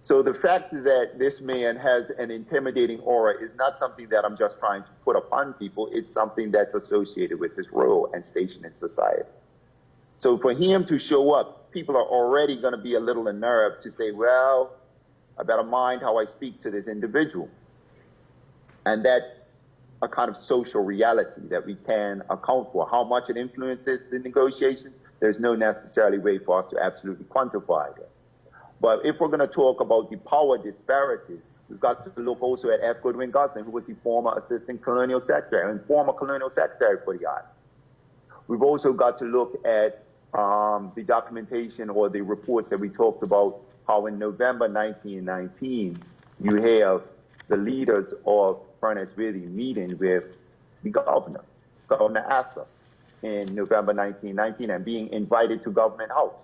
C: So the fact that this man has an intimidating aura is not something that I'm just trying to put upon people. It's something that's associated with his role and station in society. So for him to show up people are already going to be a little unnerved to say, well, I better mind how I speak to this individual. And that's a kind of social reality that we can account for. How much it influences the negotiations, there's no necessarily way for us to absolutely quantify that. But if we're going to talk about the power disparities, we've got to look also at F. Goodwin Godson, who was the former Assistant Colonial Secretary and former Colonial Secretary for the island. We've also got to look at the documentation or the reports that we talked about, how in November 1919, you have the leaders of Furnace Really meeting with the governor, Governor Asser, in November 1919 and being invited to Government House.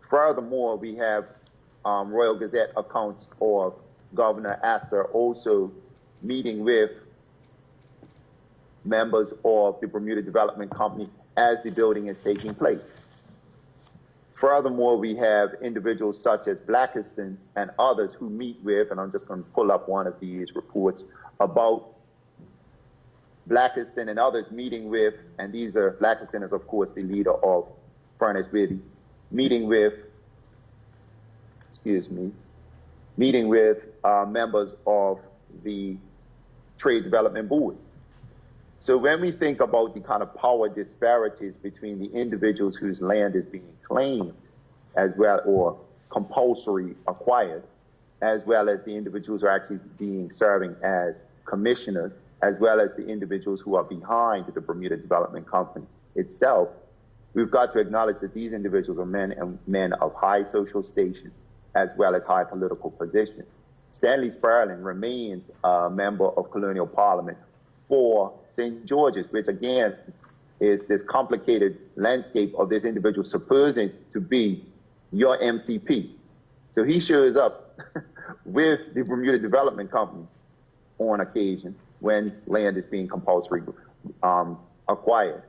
C: Furthermore, we have Royal Gazette accounts of Governor Asser also meeting with members of the Bermuda Development Company as the building is taking place. Furthermore, we have individuals such as Blackiston and others who meet with, and I'm just going to pull up one of these reports about Blackiston and others meeting with, and these are, Blackiston is of course the leader of Furnace Biddy, meeting with members of the Trade Development Board. So when we think about the kind of power disparities between the individuals whose land is being claimed as well, or compulsory acquired, as well as the individuals who are actually serving as commissioners, as well as the individuals who are behind the Bermuda Development Company itself, we've got to acknowledge that these individuals are men of high social station, as well as high political position. Stanley Sperling remains a member of Colonial Parliament for St. George's, which again is this complicated landscape of this individual supposing to be your MCP. So he shows up with the Bermuda Development Company on occasion when land is being compulsory acquired.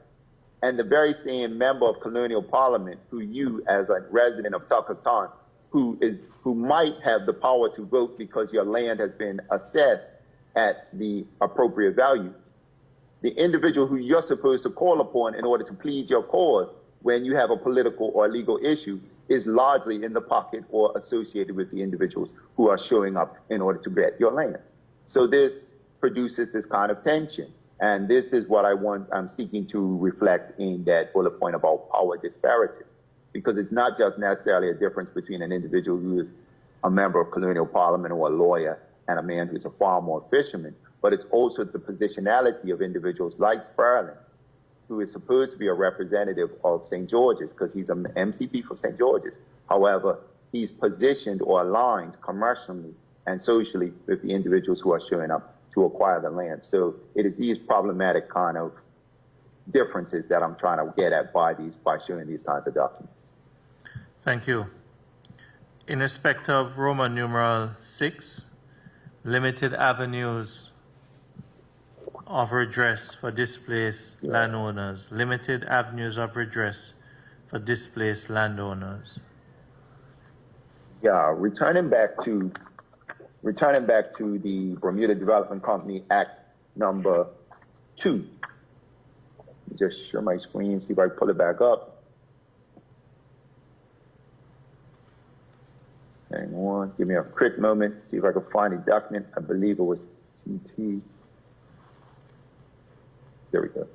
C: And the very same member of Colonial Parliament who you, as a resident of Tucker's Town, who might have the power to vote because your land has been assessed at the appropriate value, the individual who you're supposed to call upon in order to plead your cause when you have a political or legal issue is largely in the pocket or associated with the individuals who are showing up in order to get your land. So this produces this kind of tension. And this is what I'm seeking to reflect in that bullet point about power disparity. Because it's not just necessarily a difference between an individual who is a member of Colonial Parliament or a lawyer and a man who's a farmer or fisherman, but it's also the positionality of individuals like Sperling, who is supposed to be a representative of St. George's because he's an MCP for St. George's. However, he's positioned or aligned commercially and socially with the individuals who are showing up to acquire the land. So it is these problematic kind of differences that I'm trying to get at by showing these kinds of documents.
E: Thank you. In respect of Roman numeral 6, limited avenues of redress for displaced landowners. Limited avenues of redress for displaced landowners.
C: Yeah, returning back to the Bermuda Development Company Act number 2. Just share my screen, see if I can pull it back up. Hang on, give me a quick moment, see if I can find a document. I believe it was TT. There we go.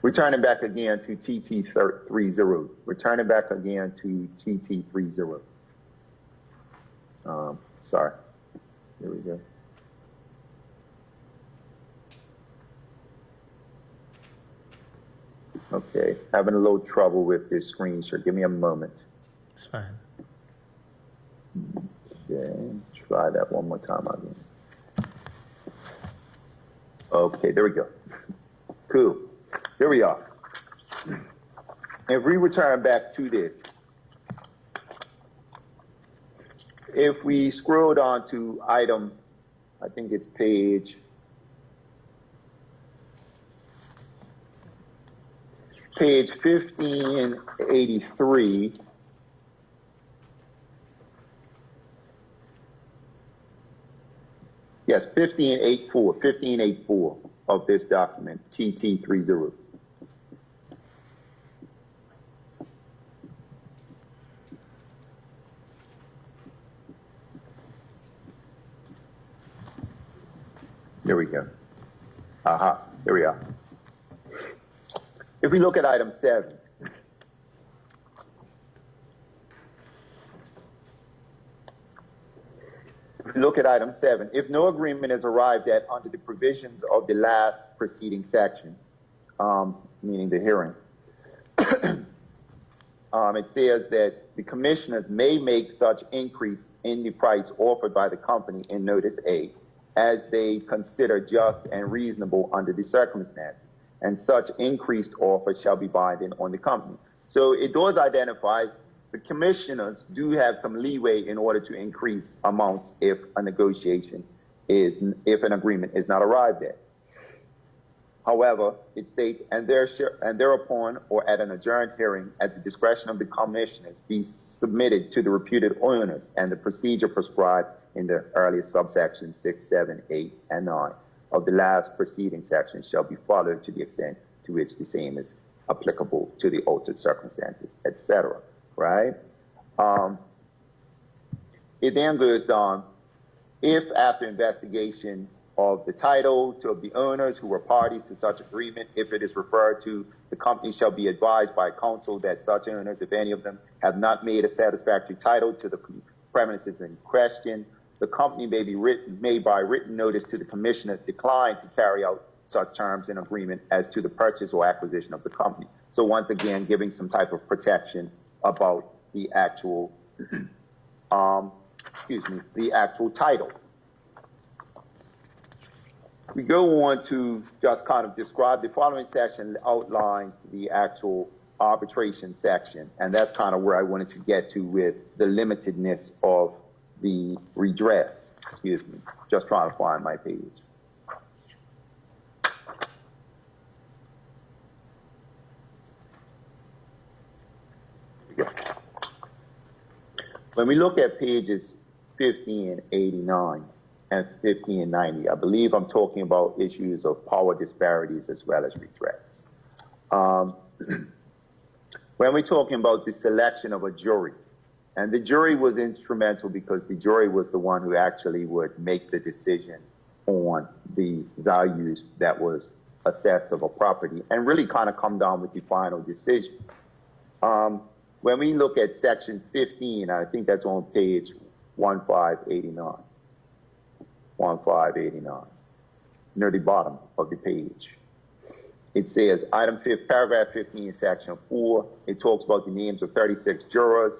C: Returning back again to TT30. Returning back again to TT30. Sorry. There we go. Okay, having a little trouble with this screen share. Give me a moment.
E: It's fine.
C: Okay, try that one more time again. Okay, there we go. Cool. Here we are. If we return back to this, if we scroll down to item, I think it's page 1583. Yes, 1584 of this document, TT30. There we go. Here we are. If we look at item 7, if no agreement is arrived at under the provisions of the last preceding section, meaning the hearing, it says that the commissioners may make such increase in the price offered by the company in Notice A as they consider just and reasonable under the circumstances, and such increased offer shall be binding on the company. So it does identify the commissioners do have some leeway in order to increase amounts if an agreement is not arrived at. However, it states, and thereupon or at an adjourned hearing at the discretion of the commissioners be submitted to the reputed owners, and the procedure prescribed in the earlier subsections 6, 7, 8, and 9 of the last preceding section shall be followed to the extent to which the same is applicable to the altered circumstances, etc. Right? It then goes down, if after investigation of the title to the owners who were parties to such agreement, if it is referred to, the company shall be advised by counsel that such owners, if any of them, have not made a satisfactory title to the premises in question, the company may by written notice to the commissioners decline to carry out such terms in agreement as to the purchase or acquisition of the company. So once again, giving some type of protection about the actual, the actual title. We go on to just kind of describe the following section outlines the actual arbitration section, and that's kind of where I wanted to get to with the limitedness of the redress. Excuse me, just trying to find my page. When we look at pages 1589 and 1590, I believe I'm talking about issues of power disparities as well as redress. When we're talking about the selection of a jury, and the jury was instrumental because the jury was the one who actually would make the decision on the values that was assessed of a property and really kind of come down with the final decision. When we look at section 15, I think that's on page 1589. 1589, near the bottom of the page. It says, paragraph 15, section 4, it talks about the names of 36 jurors,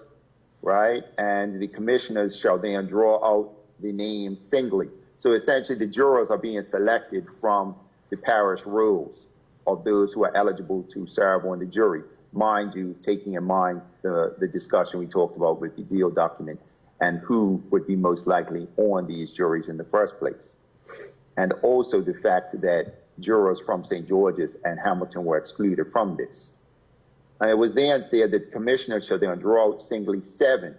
C: right? And the commissioners shall then draw out the names singly. So essentially the jurors are being selected from the parish rolls of those who are eligible to serve on the jury. Mind you, taking in mind the discussion we talked about with the deal document and who would be most likely on these juries in the first place. And also the fact that jurors from St. George's and Hamilton were excluded from this. And it was then said that commissioners shall then draw out singly 7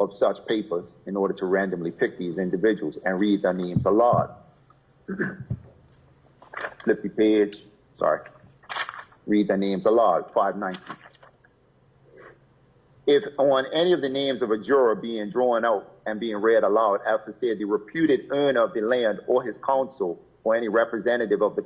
C: of such papers in order to randomly pick these individuals and read their names aloud. Flip the page, sorry. Read their names aloud, 519. If on any of the names of a juror being drawn out and being read aloud, after said the reputed owner of the land or his counsel or any representative of the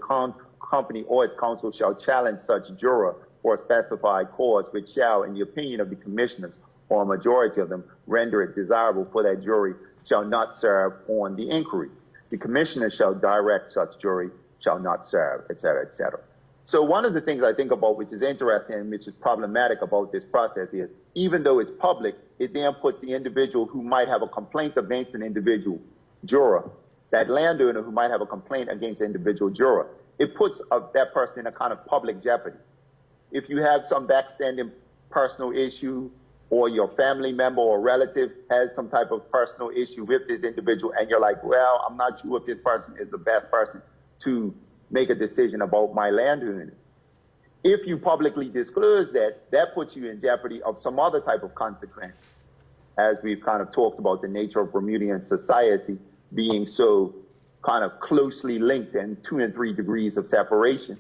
C: company or its counsel shall challenge such juror for a specified cause, which shall, in the opinion of the commissioners or a majority of them, render it desirable for that jury, shall not serve on the inquiry. The commissioner shall direct such jury, shall not serve, etc., etc. So one of the things I think about, which is interesting and which is problematic about this process, is even though it's public, it then puts the individual who might have a complaint against an individual juror, that landowner who might have a complaint against an individual juror, it puts that person in a kind of public jeopardy. If you have some backstanding personal issue, or your family member or relative has some type of personal issue with this individual, and you're like, well, I'm not sure if this person is the best person to make a decision about my landowner. If you publicly disclose that, that puts you in jeopardy of some other type of consequence, as we've kind of talked about the nature of Bermudian society being so kind of closely linked and 2 and 3 degrees of separation.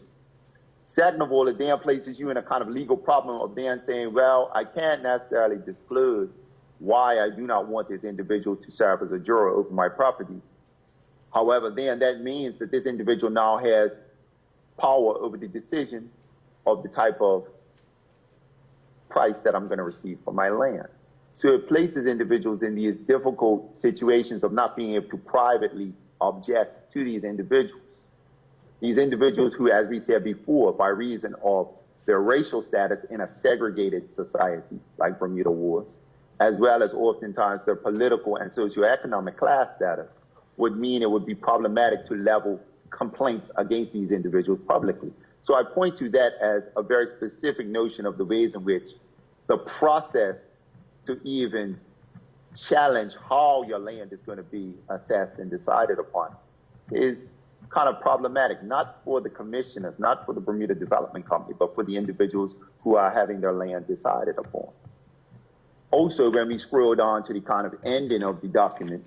C: Second of all, it then places you in a kind of legal problem of then saying, well, I can't necessarily disclose why I do not want this individual to serve as a juror over my property. However, then that means that this individual now has power over the decision of the type of price that I'm going to receive for my land. So it places individuals in these difficult situations of not being able to privately object to these individuals. These individuals who, as we said before, by reason of their racial status in a segregated society like Bermuda was, as well as oftentimes their political and socioeconomic class status, would mean it would be problematic to level complaints against these individuals publicly. So I point to that as a very specific notion of the ways in which the process to even challenge how your land is going to be assessed and decided upon is kind of problematic, not for the commissioners, not for the Bermuda Development Company, but for the individuals who are having their land decided upon. Also, when we scroll down to the kind of ending of the document,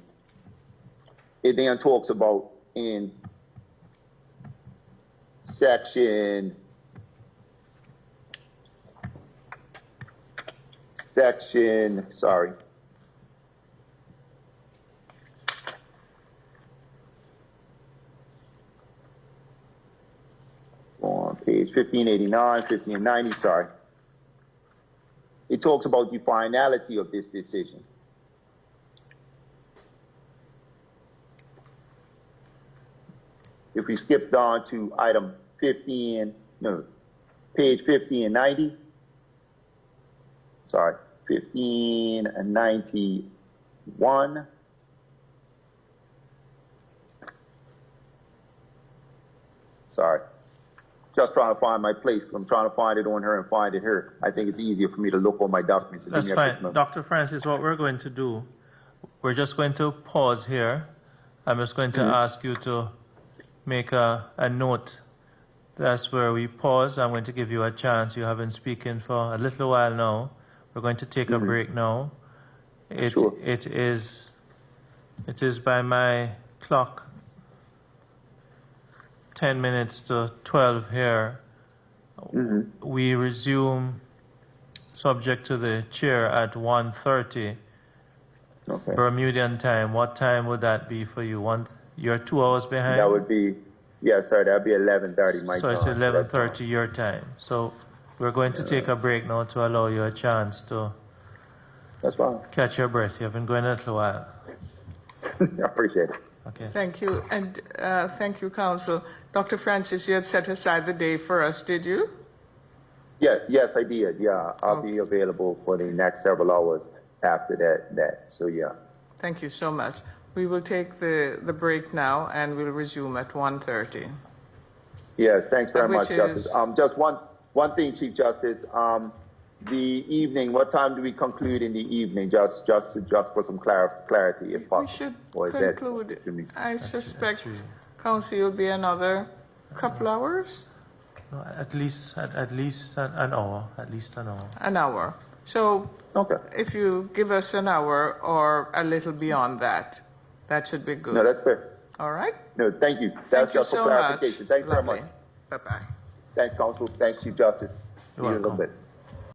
C: it then talks about in section 1589, 1590, sorry. It talks about the finality of this decision. If we skip down to item 15, no, page 1590, sorry, 1591. Sorry. Just trying to find my place. I'm trying to find it on her and find it here. I think it's easier for me to look on my documents.
E: That's fine. Dr. Francis, what we're going to do, we're just going to pause here. I'm just going to ask you to make a note. That's where we pause. I'm going to give you a chance. You have been speaking for a little while now. We're going to take a break now.
C: Sure.
E: It is by my clock 10 minutes to 12 here. We resume subject to the chair at 1:30 Bermudian time. What time would that be for you? You're 2 hours behind?
C: That would be, yes, sir, that would be 11:30 my time.
E: So it's 11:30 your time. So we're going to take a break now to allow you a chance to
C: That's fine.
E: catch your breath. You've been going a little while.
C: I appreciate it.
E: Okay.
B: Thank you. And thank you, Counsel. Dr. Francis, you had set aside the day for us, did you?
C: Yes, I did. Yeah, I'll be available for the next several hours after that. So, yeah.
B: Thank you so much. We will take the break now and we'll resume at 1:30.
C: Yes, thanks very much,
B: Which
C: Justice.
B: is-
C: Just one thing, Chief Justice. The evening, what time do we conclude in the evening? Just for some clarity, if
B: We
C: possible.
B: should
C: Or is that
B: conclude,
C: to me?
B: I suspect, Counsel, will be another couple hours?
E: No, at least an hour. At least an hour.
B: An hour. So
C: Okay.
B: if you give us an hour or a little beyond that, that should be good.
C: No, that's fair.
B: All right?
C: No, thank you.
B: Thank
C: That's
B: you
C: just for
B: so
C: clarification.
B: much.
C: Thanks very
B: Lovely.
C: much.
B: Bye-bye.
C: Thanks, Counsel. Thanks, Chief Justice. See you in a little
E: welcome.
C: bit.